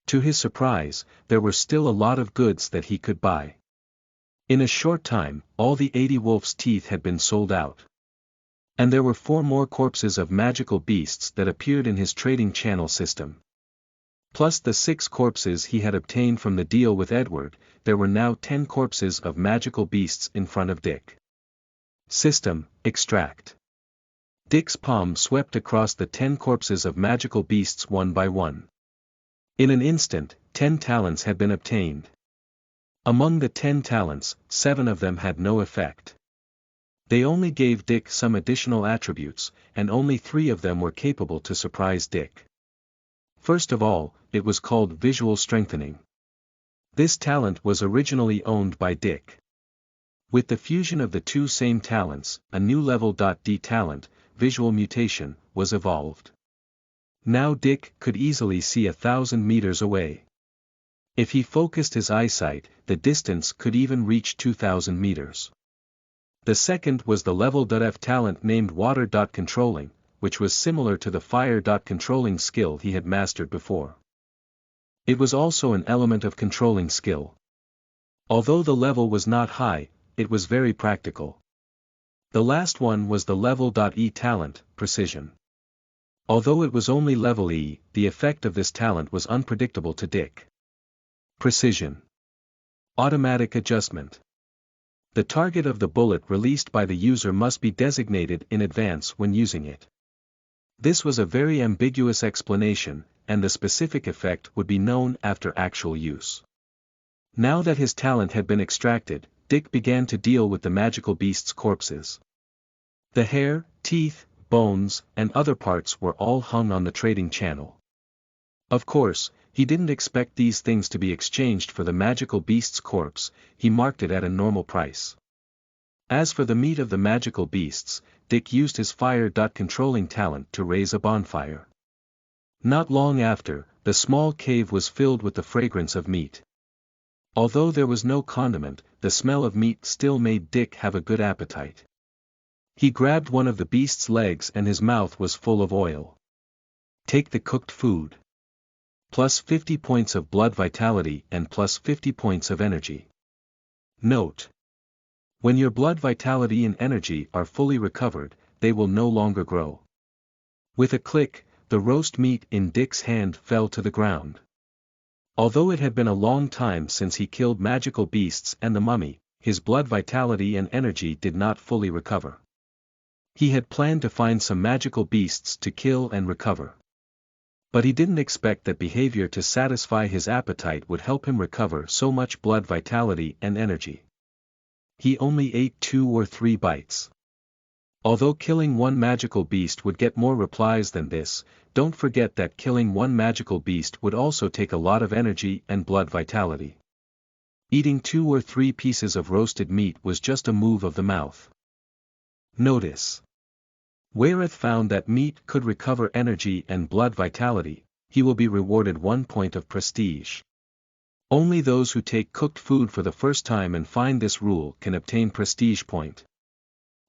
To his surprise, there were still a lot of goods that he could buy. In a short time, all the 80 wolf's teeth had been sold out. And there were 4 more corpses of magical beasts that appeared in his trading channel system. Plus the 6 corpses he had obtained from the deal with Edward, there were now 10 corpses of magical beasts in front of Dick. System, extract. Dick's palm swept across the 10 corpses of magical beasts one by one. In an instant, 10 talents had been obtained. Among the 10 talents, 7 of them had no effect. They only gave Dick some additional attributes, and only 3 of them were capable to surprise Dick. First of all, it was called Visual Strengthening. This talent was originally owned by Dick. With the fusion of the 2 same talents, a new level D talent, Visual Mutation, was evolved. Now Dick could easily see 1,000 meters away. If he focused his eyesight, the distance could even reach 2,000 meters. The second was the level F talent named Water Controlling, which was similar to the Fire Controlling skill he had mastered before. It was also an element of controlling skill. Although the level was not high, it was very practical. The last one was the level E talent, Precision. Although it was only level E, the effect of this talent was unpredictable to Dick. Precision. Automatic adjustment. The target of the bullet released by the user must be designated in advance when using it. This was a very ambiguous explanation, and the specific effect would be known after actual use. Now that his talent had been extracted, Dick began to deal with the magical beast's corpses. The hair, teeth, bones, and other parts were all hung on the trading channel. Of course, he didn't expect these things to be exchanged for the magical beast's corpse, he marked it at a normal price. As for the meat of the magical beasts, Dick used his Fire Controlling talent to raise a bonfire. Not long after, the small cave was filled with the fragrance of meat. Although there was no condiment, the smell of meat still made Dick have a good appetite. He grabbed one of the beast's legs and his mouth was full of oil. Take the cooked food. Plus 50 points of blood vitality and plus 50 points of energy. Note: when your blood vitality and energy are fully recovered, they will no longer grow. With a click, the roast meat in Dick's hand fell to the ground. Although it had been a long time since he killed magical beasts and the mummy, his blood vitality and energy did not fully recover. He had planned to find some magical beasts to kill and recover. But he didn't expect that behavior to satisfy his appetite would help him recover so much blood vitality and energy. He only ate 2 or 3 bites. Although killing one magical beast would get more replies than this, don't forget that killing one magical beast would also take a lot of energy and blood vitality. Eating 2 or 3 pieces of roasted meat was just a move of the mouth. Notice: Weirith found that meat could recover energy and blood vitality. He will be rewarded 1 point of prestige. Only those who take cooked food for the first time and find this rule can obtain prestige point.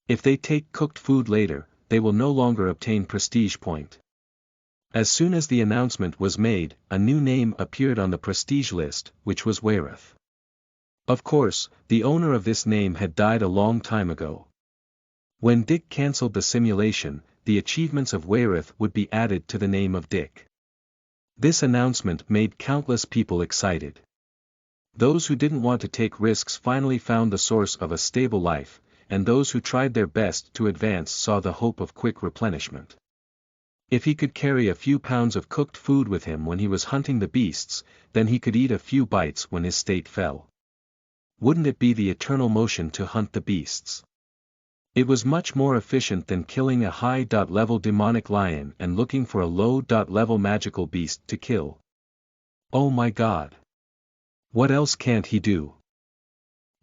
If they take cooked food later, they will no longer obtain prestige point. As soon as the announcement was made, a new name appeared on the prestige list, which was Weirith. Of course, the owner of this name had died a long time ago. When Dick cancelled the simulation, the achievements of Weirith would be added to the name of Dick. This announcement made countless people excited. Those who didn't want to take risks finally found the source of a stable life, and those who tried their best to advance saw the hope of quick replenishment. If he could carry a few pounds of cooked food with him when he was hunting the beasts, then he could eat a few bites when his state fell. Wouldn't it be the eternal motion to hunt the beasts? It was much more efficient than killing a high-level demonic lion and looking for a low-level magical beast to kill. Oh my God! What else can't he do?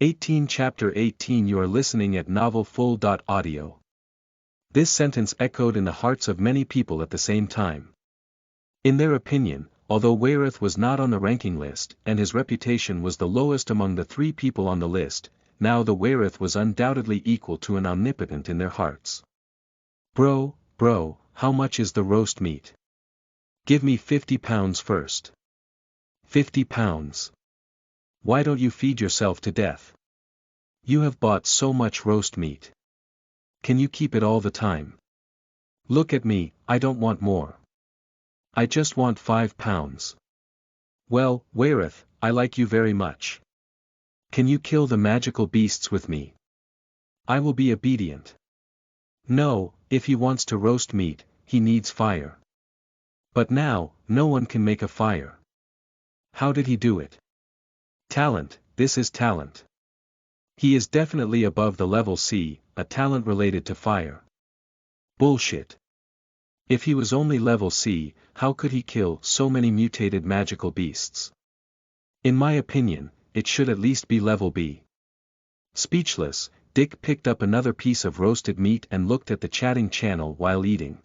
18 Chapter 18 You are listening at novelfull.audio. This sentence echoed in the hearts of many people at the same time. In their opinion, although Weirith was not on the ranking list and his reputation was the lowest among the 3 people on the list, now the Weirith was undoubtedly equal to an omnipotent in their hearts. Bro, how much is the roast meat? Give me 50 pounds first. 50 pounds. Why don't you feed yourself to death? You have bought so much roast meat. Can you keep it all the time? Look at me, I don't want more. I just want 5 pounds. Well, Weirith, I like you very much. Can you kill the magical beasts with me? I will be obedient. No, if he wants to roast meat, he needs fire. But now, no one can make a fire. How did he do it? Talent, this is talent. He is definitely above the level C, a talent related to fire. Bullshit. If he was only level C, how could he kill so many mutated magical beasts? In my opinion, it should at least be level B. Speechless, Dick picked up another piece of roasted meat and looked at the chatting channel while eating.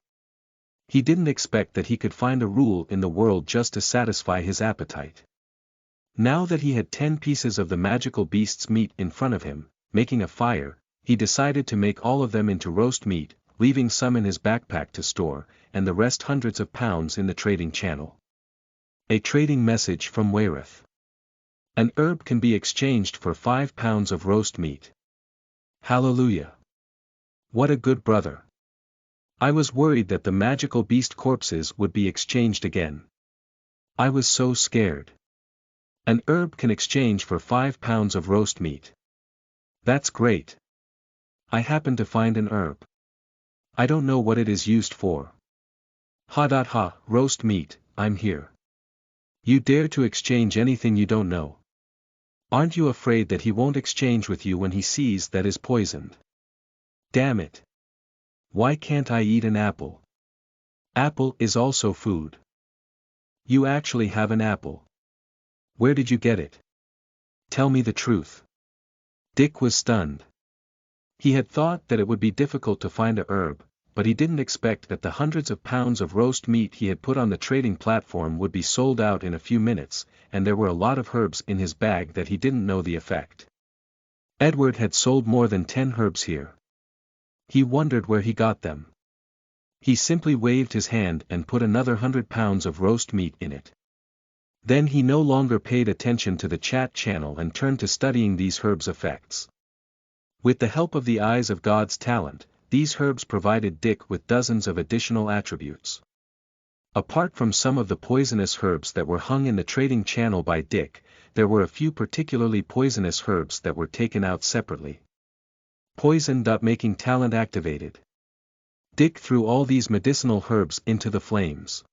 He didn't expect that he could find a rule in the world just to satisfy his appetite. Now that he had 10 pieces of the magical beast's meat in front of him, making a fire, he decided to make all of them into roast meat, leaving some in his backpack to store, and the rest hundreds of pounds in the trading channel. A trading message from Weirith. An herb can be exchanged for 5 pounds of roast meat. Hallelujah! What a good brother! I was worried that the magical beast corpses would be exchanged again. I was so scared. An herb can exchange for 5 pounds of roast meat. That's great. I happen to find an herb. I don't know what it is used for. Ha, roast meat, I'm here. You dare to exchange anything you don't know. Aren't you afraid that he won't exchange with you when he sees that is poisoned? Damn it. Why can't I eat an apple? Apple is also food. You actually have an apple. Where did you get it? Tell me the truth. Dick was stunned. He had thought that it would be difficult to find a herb, but he didn't expect that the hundreds of pounds of roast meat he had put on the trading platform would be sold out in a few minutes, and there were a lot of herbs in his bag that he didn't know the effect. Edward had sold more than 10 herbs here. He wondered where he got them. He simply waved his hand and put another 100 pounds of roast meat in it. Then he no longer paid attention to the chat channel and turned to studying these herbs' effects. With the help of the eyes of God's talent, these herbs provided Dick with dozens of additional attributes. Apart from some of the poisonous herbs that were hung in the trading channel by Dick, there were a few particularly poisonous herbs that were taken out separately. Poison. Making talent activated. Dick threw all these medicinal herbs into the flames.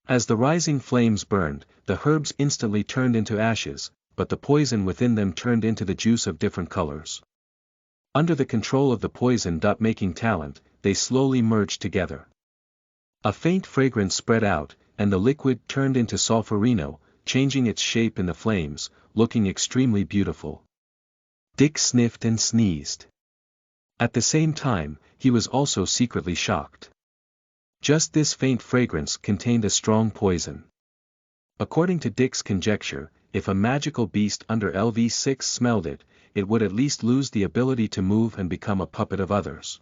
As the rising flames burned, the herbs instantly turned into ashes, but the poison within them turned into the juice of different colors. Under the control of the poison. Making talent, they slowly merged together. A faint fragrance spread out, and the liquid turned into sulfurino, changing its shape in the flames, looking extremely beautiful. Dick sniffed and sneezed. At the same time, he was also secretly shocked. Just this faint fragrance contained a strong poison. According to Dick's conjecture, if a magical beast under LV6 smelled it, it would at least lose the ability to move and become a puppet of others.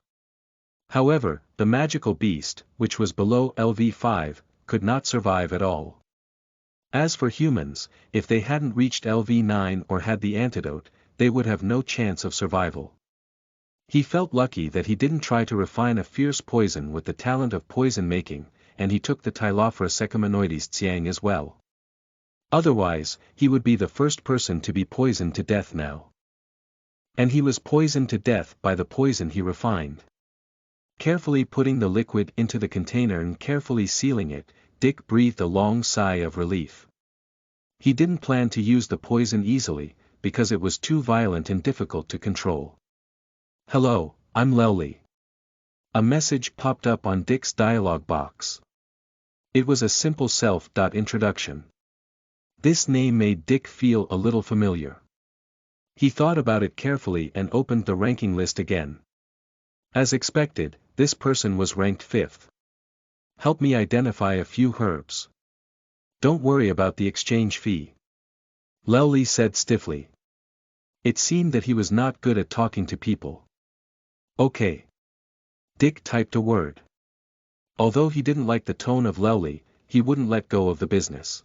However, the magical beast, which was below LV5, could not survive at all. As for humans, if they hadn't reached LV9 or had the antidote, they would have no chance of survival. He felt lucky that he didn't try to refine a fierce poison with the talent of poison making, and he took the Tylophora secaminoides tsiang as well. Otherwise, he would be the first person to be poisoned to death now. And he was poisoned to death by the poison he refined. Carefully putting the liquid into the container and carefully sealing it, Dick breathed a long sigh of relief. He didn't plan to use the poison easily, because it was too violent and difficult to control. "Hello, I'm Lowly." A message popped up on Dick's dialog box. It was a simple self-introduction. This name made Dick feel a little familiar. He thought about it carefully and opened the ranking list again. As expected, this person was ranked 5th. "Help me identify a few herbs." "Don't worry about the exchange fee," Lowly said stiffly. It seemed that he was not good at talking to people. "Okay." Dick typed a word. Although he didn't like the tone of Lowly, he wouldn't let go of the business.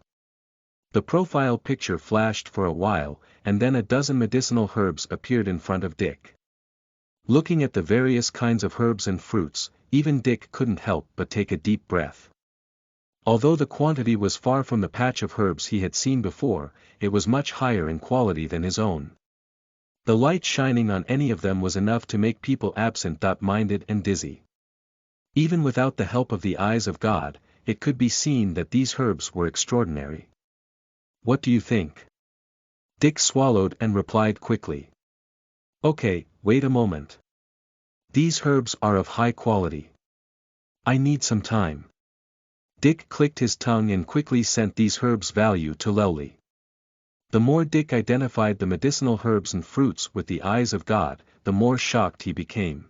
The profile picture flashed for a while, and then a dozen medicinal herbs appeared in front of Dick. Looking at the various kinds of herbs and fruits, even Dick couldn't help but take a deep breath. Although the quantity was far from the patch of herbs he had seen before, it was much higher in quality than his own. The light shining on any of them was enough to make people absent-minded and dizzy. Even without the help of the eyes of God, it could be seen that these herbs were extraordinary. "What do you think?" Dick swallowed and replied quickly. "Okay, wait a moment. These herbs are of high quality. I need some time." Dick clicked his tongue and quickly sent these herbs' value to Lowly. The more Dick identified the medicinal herbs and fruits with the eyes of God, the more shocked he became.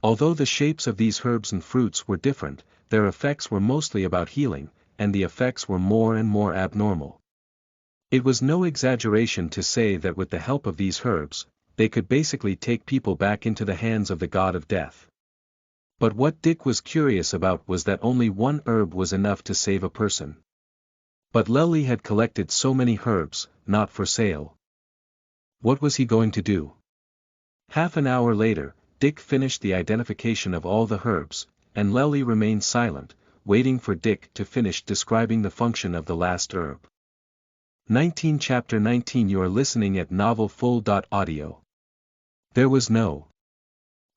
Although the shapes of these herbs and fruits were different, their effects were mostly about healing, and the effects were more and more abnormal. It was no exaggeration to say that with the help of these herbs, they could basically take people back into the hands of the god of death. But what Dick was curious about was that only one herb was enough to save a person. But Lowly had collected so many herbs, not for sale. What was he going to do? Half an hour later, Dick finished the identification of all the herbs, and Lowly remained silent, waiting for Dick to finish describing the function of the last herb. 19 Chapter 19 You are listening at novelfull.audio. There was no.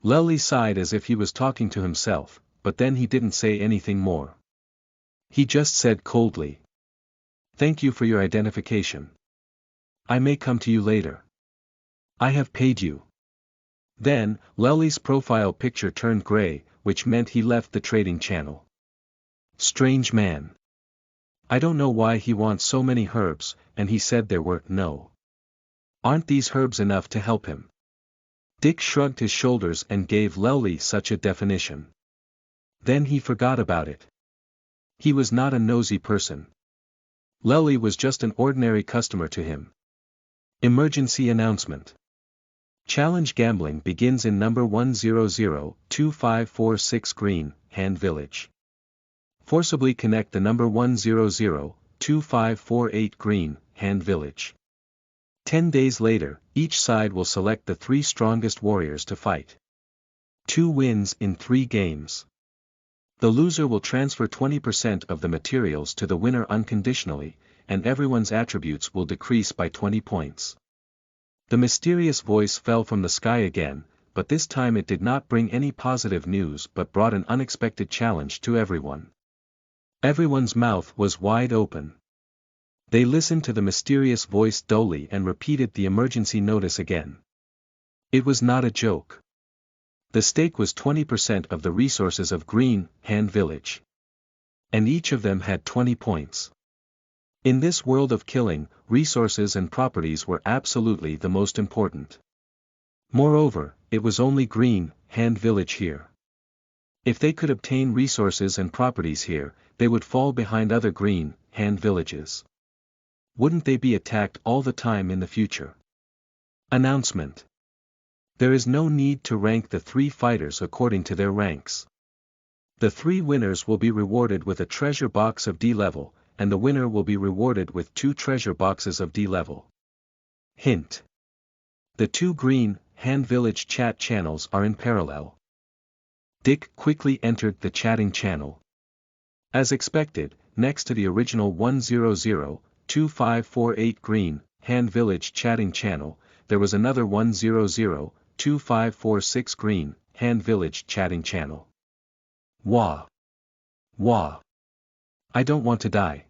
Lowly sighed as if he was talking to himself, but then he didn't say anything more. He just said coldly, "Thank you for your identification. I may come to you later. I have paid you." Then, Lowly's profile picture turned gray, which meant he left the trading channel. Strange man. I don't know why he wants so many herbs, and he said there were no. Aren't these herbs enough to help him? Dick shrugged his shoulders and gave Lowly such a definition. Then he forgot about it. He was not a nosy person. Lowly was just an ordinary customer to him. Emergency announcement. Challenge gambling begins in number 1002546 green, Hand Village. Forcibly connect the number 1002548 Green, Hand Village. 10 days later, each side will select the 3 strongest warriors to fight. 2 wins in 3 games. The loser will transfer 20% of the materials to the winner unconditionally, and everyone's attributes will decrease by 20 points. The mysterious voice fell from the sky again, but this time it did not bring any positive news but brought an unexpected challenge to everyone. Everyone's mouth was wide open. They listened to the mysterious voice dully and repeated the emergency notice again. It was not a joke. The stake was 20% of the resources of Green, Hand Village. And each of them had 20 points. In this world of killing, resources and properties were absolutely the most important. Moreover, it was only Green, Hand Village here. If they could obtain resources and properties here, they would fall behind other Green, Hand Villages. Wouldn't they be attacked all the time in the future? Announcement. There is no need to rank the 3 fighters according to their ranks. The 3 winners will be rewarded with a treasure box of D level, and the winner will be rewarded with 2 treasure boxes of D level. Hint. The 2 Green, Hand Village chat channels are in parallel. Dick quickly entered the chatting channel. As expected, next to the original 1002548 Green, Hand Village chatting channel, there was another 1002546 Green, Hand Village chatting channel. Wah. Wah. I don't want to die.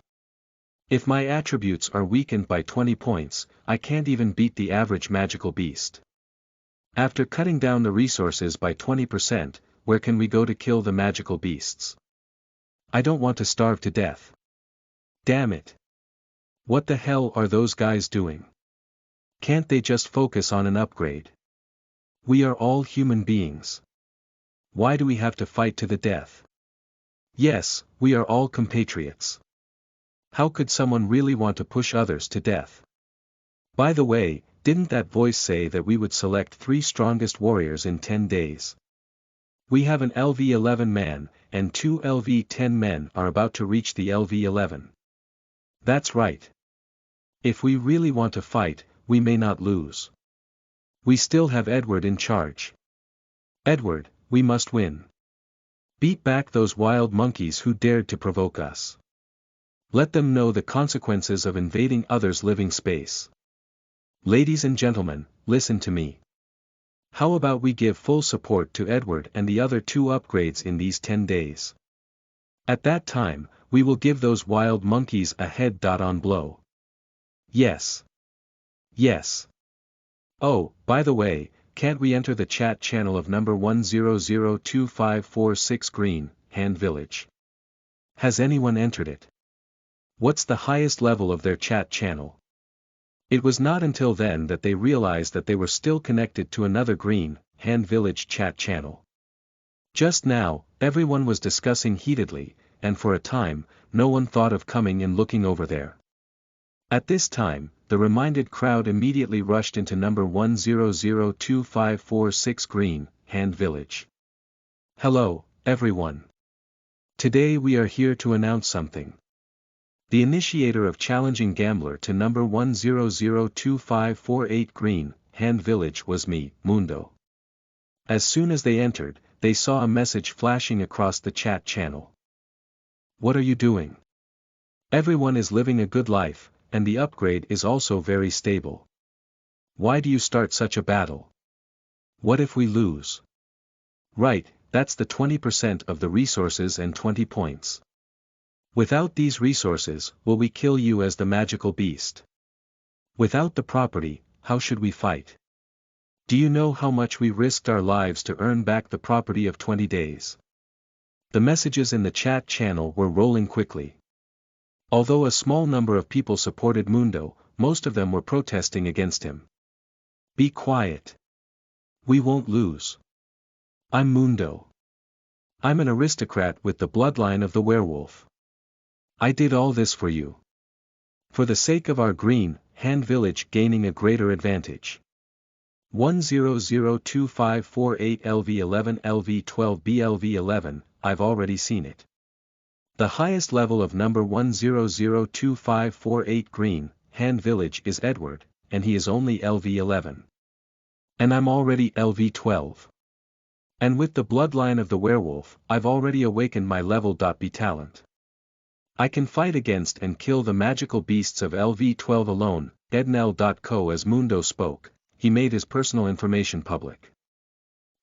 If my attributes are weakened by 20 points, I can't even beat the average magical beast. After cutting down the resources by 20%, where can we go to kill the magical beasts? I don't want to starve to death. Damn it. What the hell are those guys doing? Can't they just focus on an upgrade? We are all human beings. Why do we have to fight to the death? Yes, we are all compatriots. How could someone really want to push others to death? By the way, didn't that voice say that we would select 3 strongest warriors in 10 days? We have an LV11 man, and 2 LV10 men are about to reach the LV11. That's right. If we really want to fight, we may not lose. We still have Edward in charge. Edward, we must win. Beat back those wild monkeys who dared to provoke us. Let them know the consequences of invading others' living space. Ladies and gentlemen, listen to me. How about we give full support to Edward and the other 2 upgrades in these 10 days? At that time, we will give those wild monkeys a head-on blow. Yes. Yes. Oh, by the way, can't we enter the chat channel of number 1002546 Green, Hand Village? Has anyone entered it? What's the highest level of their chat channel? It was not until then that they realized that they were still connected to another Green, Hand Village chat channel. Just now, everyone was discussing heatedly, and for a time, no one thought of coming and looking over there. At this time, the reminded crowd immediately rushed into number 1002546 Green, Hand Village. Hello, everyone. Today we are here to announce something. The initiator of challenging gambler to number 1002548 Green, Hand Village was me, Mundo. As soon as they entered, they saw a message flashing across the chat channel. What are you doing? Everyone is living a good life, and the upgrade is also very stable. Why do you start such a battle? What if we lose? Right, that's the 20% of the resources and 20 points. Without these resources, will we kill you as the magical beast? Without the property, how should we fight? Do you know how much we risked our lives to earn back the property of 20 days? The messages in the chat channel were rolling quickly. Although a small number of people supported Mundo, most of them were protesting against him. Be quiet. We won't lose. I'm Mundo. I'm an aristocrat with the bloodline of the werewolf. I did all this for you. For the sake of our Green, Hand Village gaining a greater advantage. 10025548 LV11 LV12 BLV11, I've already seen it. The highest level of number 10025548 Green, Hand Village is Edward, and he is only LV11. And I'm already LV12. And with the bloodline of the werewolf, I've already awakened my level B talent. I can fight against and kill the magical beasts of LV12 alone. Ednel.co. As Mundo spoke, he made his personal information public.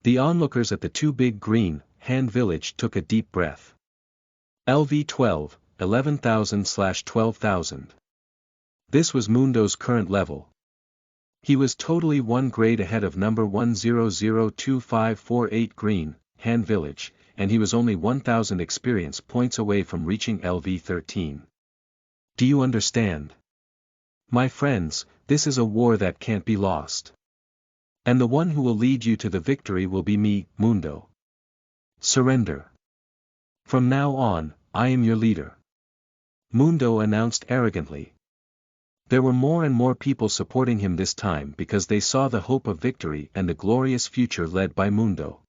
The onlookers at the Too Big Green, Hand Village took a deep breath. LV12, 11,000/12,000. This was Mundo's current level. He was totally one grade ahead of number 10025548 Green, Hand Village, and he was only 1,000 experience points away from reaching LV13. Do you understand? My friends, this is a war that can't be lost. And the one who will lead you to the victory will be me, Mundo. Surrender. From now on, I am your leader. Mundo announced arrogantly. There were more and more people supporting him this time because they saw the hope of victory and the glorious future led by Mundo.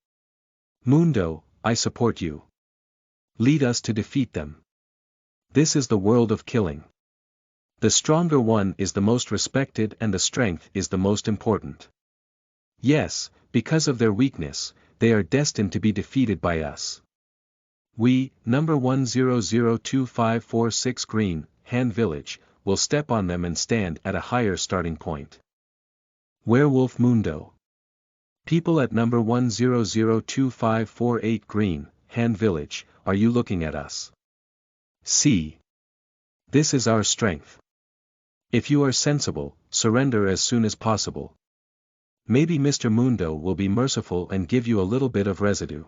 Mundo, I support you. Lead us to defeat them. This is the world of killing. The stronger one is the most respected and the strength is the most important. Yes, because of their weakness, they are destined to be defeated by us. We, number 10025546 Green, Hand Village, will step on them and stand at a higher starting point. Werewolf Mundo. People at number 10025548 Green, Hand Village, are you looking at us? See. This is our strength. If you are sensible, surrender as soon as possible. Maybe Mr. Mundo will be merciful and give you a little bit of residue.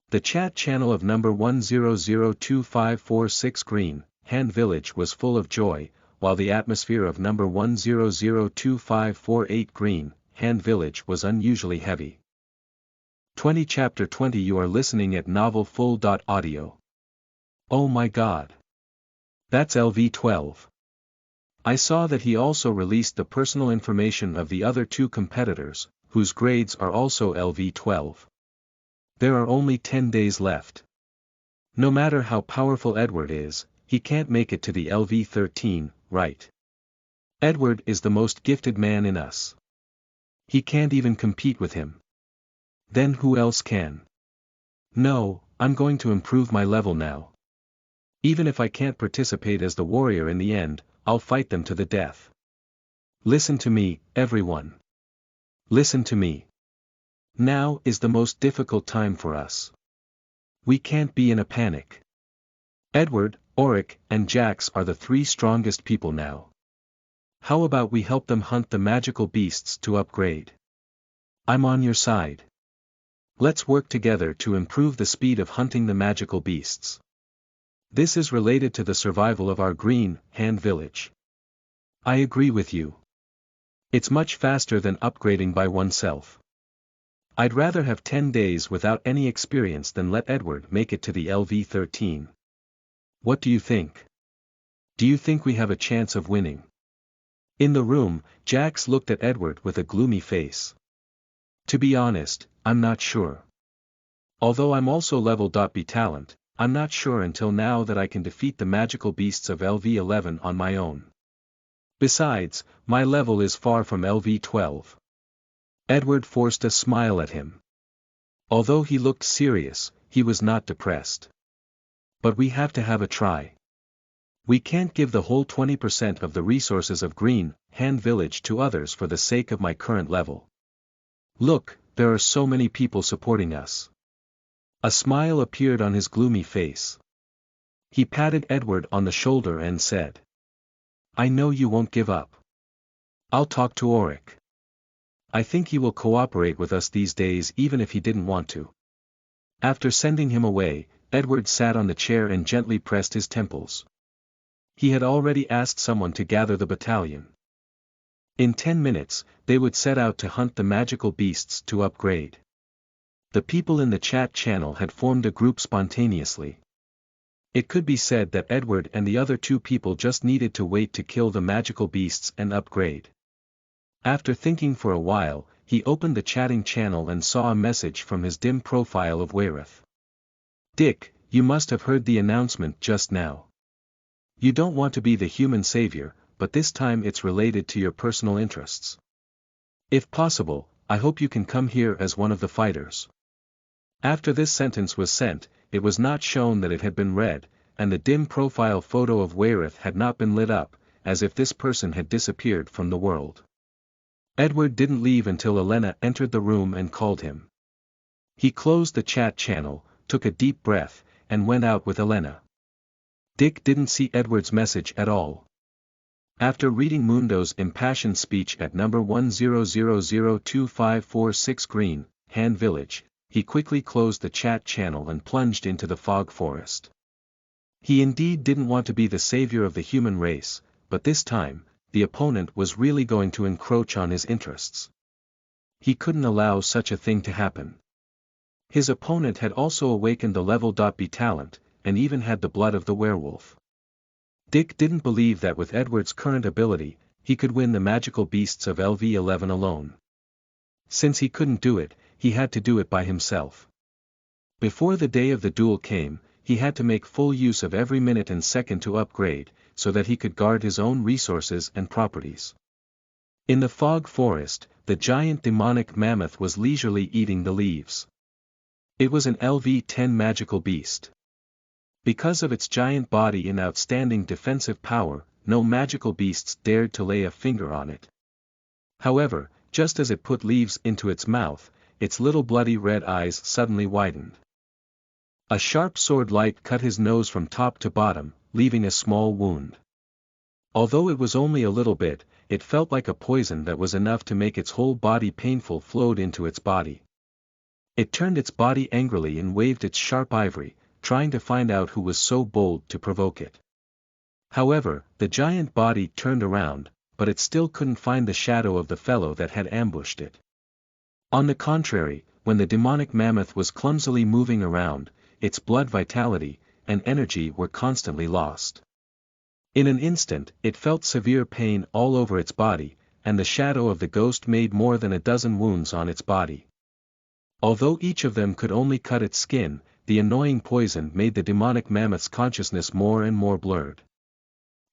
The chat channel of number 10025546 Green, Hand Village was full of joy, while the atmosphere of number 10025548 Green, Hand Village was unusually heavy. 20 Chapter 20 You are listening at novelfull.audio. Oh my god. That's LV12. I saw that he also released the personal information of the other two competitors, whose grades are also LV12. There are only 10 days left. No matter how powerful Edward is, he can't make it to the LV13, right? Edward is the most gifted man in us. He can't even compete with him. Then who else can? No, I'm going to improve my level now. Even if I can't participate as the warrior in the end, I'll fight them to the death. Listen to me, everyone. Listen to me. Now is the most difficult time for us. We can't be in a panic. Edward, Auric, and Jax are the three strongest people now. How about we help them hunt the magical beasts to upgrade? I'm on your side. Let's work together to improve the speed of hunting the magical beasts. This is related to the survival of our Green, Hand Village. I agree with you. It's much faster than upgrading by oneself. I'd rather have 10 days without any experience than let Edward make it to the LV13. What do you think? Do you think we have a chance of winning? In the room, Jax looked at Edward with a gloomy face. To be honest, I'm not sure. Although I'm also level B talent, I'm not sure until now that I can defeat the magical beasts of LV11 on my own. Besides, my level is far from LV12. Edward forced a smile at him. Although he looked serious, he was not depressed. But we have to have a try. We can't give the whole 20% of the resources of Green, Hand Village to others for the sake of my current level. Look, there are so many people supporting us. A smile appeared on his gloomy face. He patted Edward on the shoulder and said, I know you won't give up. I'll talk to Auric. I think he will cooperate with us these days even if he didn't want to. After sending him away, Edward sat on the chair and gently pressed his temples. He had already asked someone to gather the battalion. In 10 minutes, they would set out to hunt the magical beasts to upgrade. The people in the chat channel had formed a group spontaneously. It could be said that Edward and the other two people just needed to wait to kill the magical beasts and upgrade. After thinking for a while, he opened the chatting channel and saw a message from his dim profile of Wayreth. Dick, you must have heard the announcement just now. You don't want to be the human savior, but this time it's related to your personal interests. If possible, I hope you can come here as one of the fighters. After this sentence was sent, it was not shown that it had been read, and the dim profile photo of Wayreth had not been lit up, as if this person had disappeared from the world. Edward didn't leave until Elena entered the room and called him. He closed the chat channel, took a deep breath, and went out with Elena. Dick didn't see Edward's message at all. After reading Mundo's impassioned speech at number 10002546 Green, Hand Village, he quickly closed the chat channel and plunged into the fog forest. He indeed didn't want to be the savior of the human race, but this time, the opponent was really going to encroach on his interests. He couldn't allow such a thing to happen. His opponent had also awakened the level.B talent, and even had the blood of the werewolf. Dick didn't believe that with Edward's current ability, he could win the magical beasts of LV11 alone. Since he couldn't do it, he had to do it by himself. Before the day of the duel came, he had to make full use of every minute and second to upgrade, so that he could guard his own resources and properties. In the fog forest, the giant demonic mammoth was leisurely eating the leaves. It was an LV10 magical beast. Because of its giant body and outstanding defensive power, no magical beasts dared to lay a finger on it. However, just as it put leaves into its mouth, its little bloody red eyes suddenly widened. A sharp sword light cut his nose from top to bottom, leaving a small wound. Although it was only a little bit, it felt like a poison that was enough to make its whole body painful flowed into its body. It turned its body angrily and waved its sharp ivory, trying to find out who was so bold to provoke it. However, the giant body turned around, but it still couldn't find the shadow of the fellow that had ambushed it. On the contrary, when the demonic mammoth was clumsily moving around, its blood vitality and energy were constantly lost. In an instant, it felt severe pain all over its body, and the shadow of the ghost made more than a dozen wounds on its body. Although each of them could only cut its skin, the annoying poison made the demonic mammoth's consciousness more and more blurred.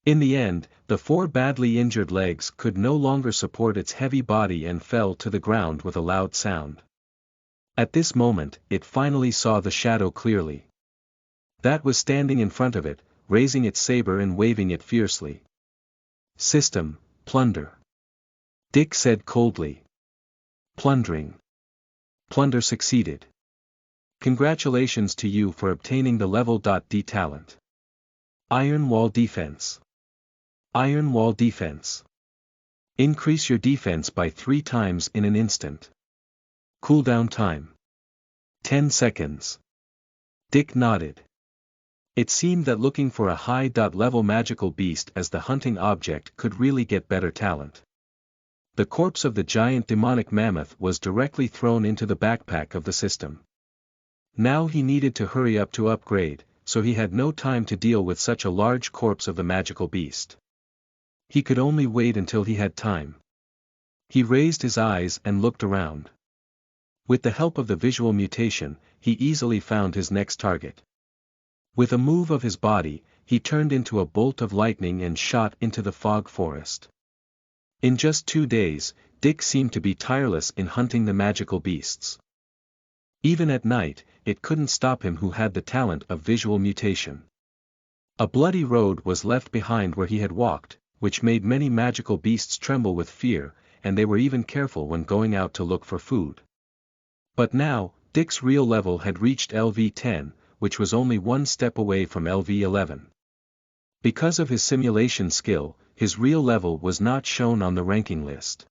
In the end, the 4 badly injured legs could no longer support its heavy body and fell to the ground with a loud sound. At this moment, it finally saw the shadow clearly. That was standing in front of it, raising its saber and waving it fiercely. System, plunder. Dick said coldly. Plundering. Plunder succeeded. Congratulations to you for obtaining the level.D talent. Iron Wall Defense. Iron Wall Defense. Increase your defense by 3 times in an instant. Cooldown time. 10 seconds. Dick nodded. It seemed that looking for a high-level magical beast as the hunting object could really get better talent. The corpse of the giant demonic mammoth was directly thrown into the backpack of the system. Now he needed to hurry up to upgrade, so he had no time to deal with such a large corpse of the magical beast. He could only wait until he had time. He raised his eyes and looked around. With the help of the visual mutation, he easily found his next target. With a move of his body, he turned into a bolt of lightning and shot into the fog forest. In just 2 days, Dick seemed to be tireless in hunting the magical beasts. Even at night, it couldn't stop him who had the talent of visual mutation. A bloody road was left behind where he had walked, which made many magical beasts tremble with fear, and they were even careful when going out to look for food. But now, Dick's real level had reached LV10, which was only 1 step away from LV11. Because of his simulation skill, his real level was not shown on the ranking list.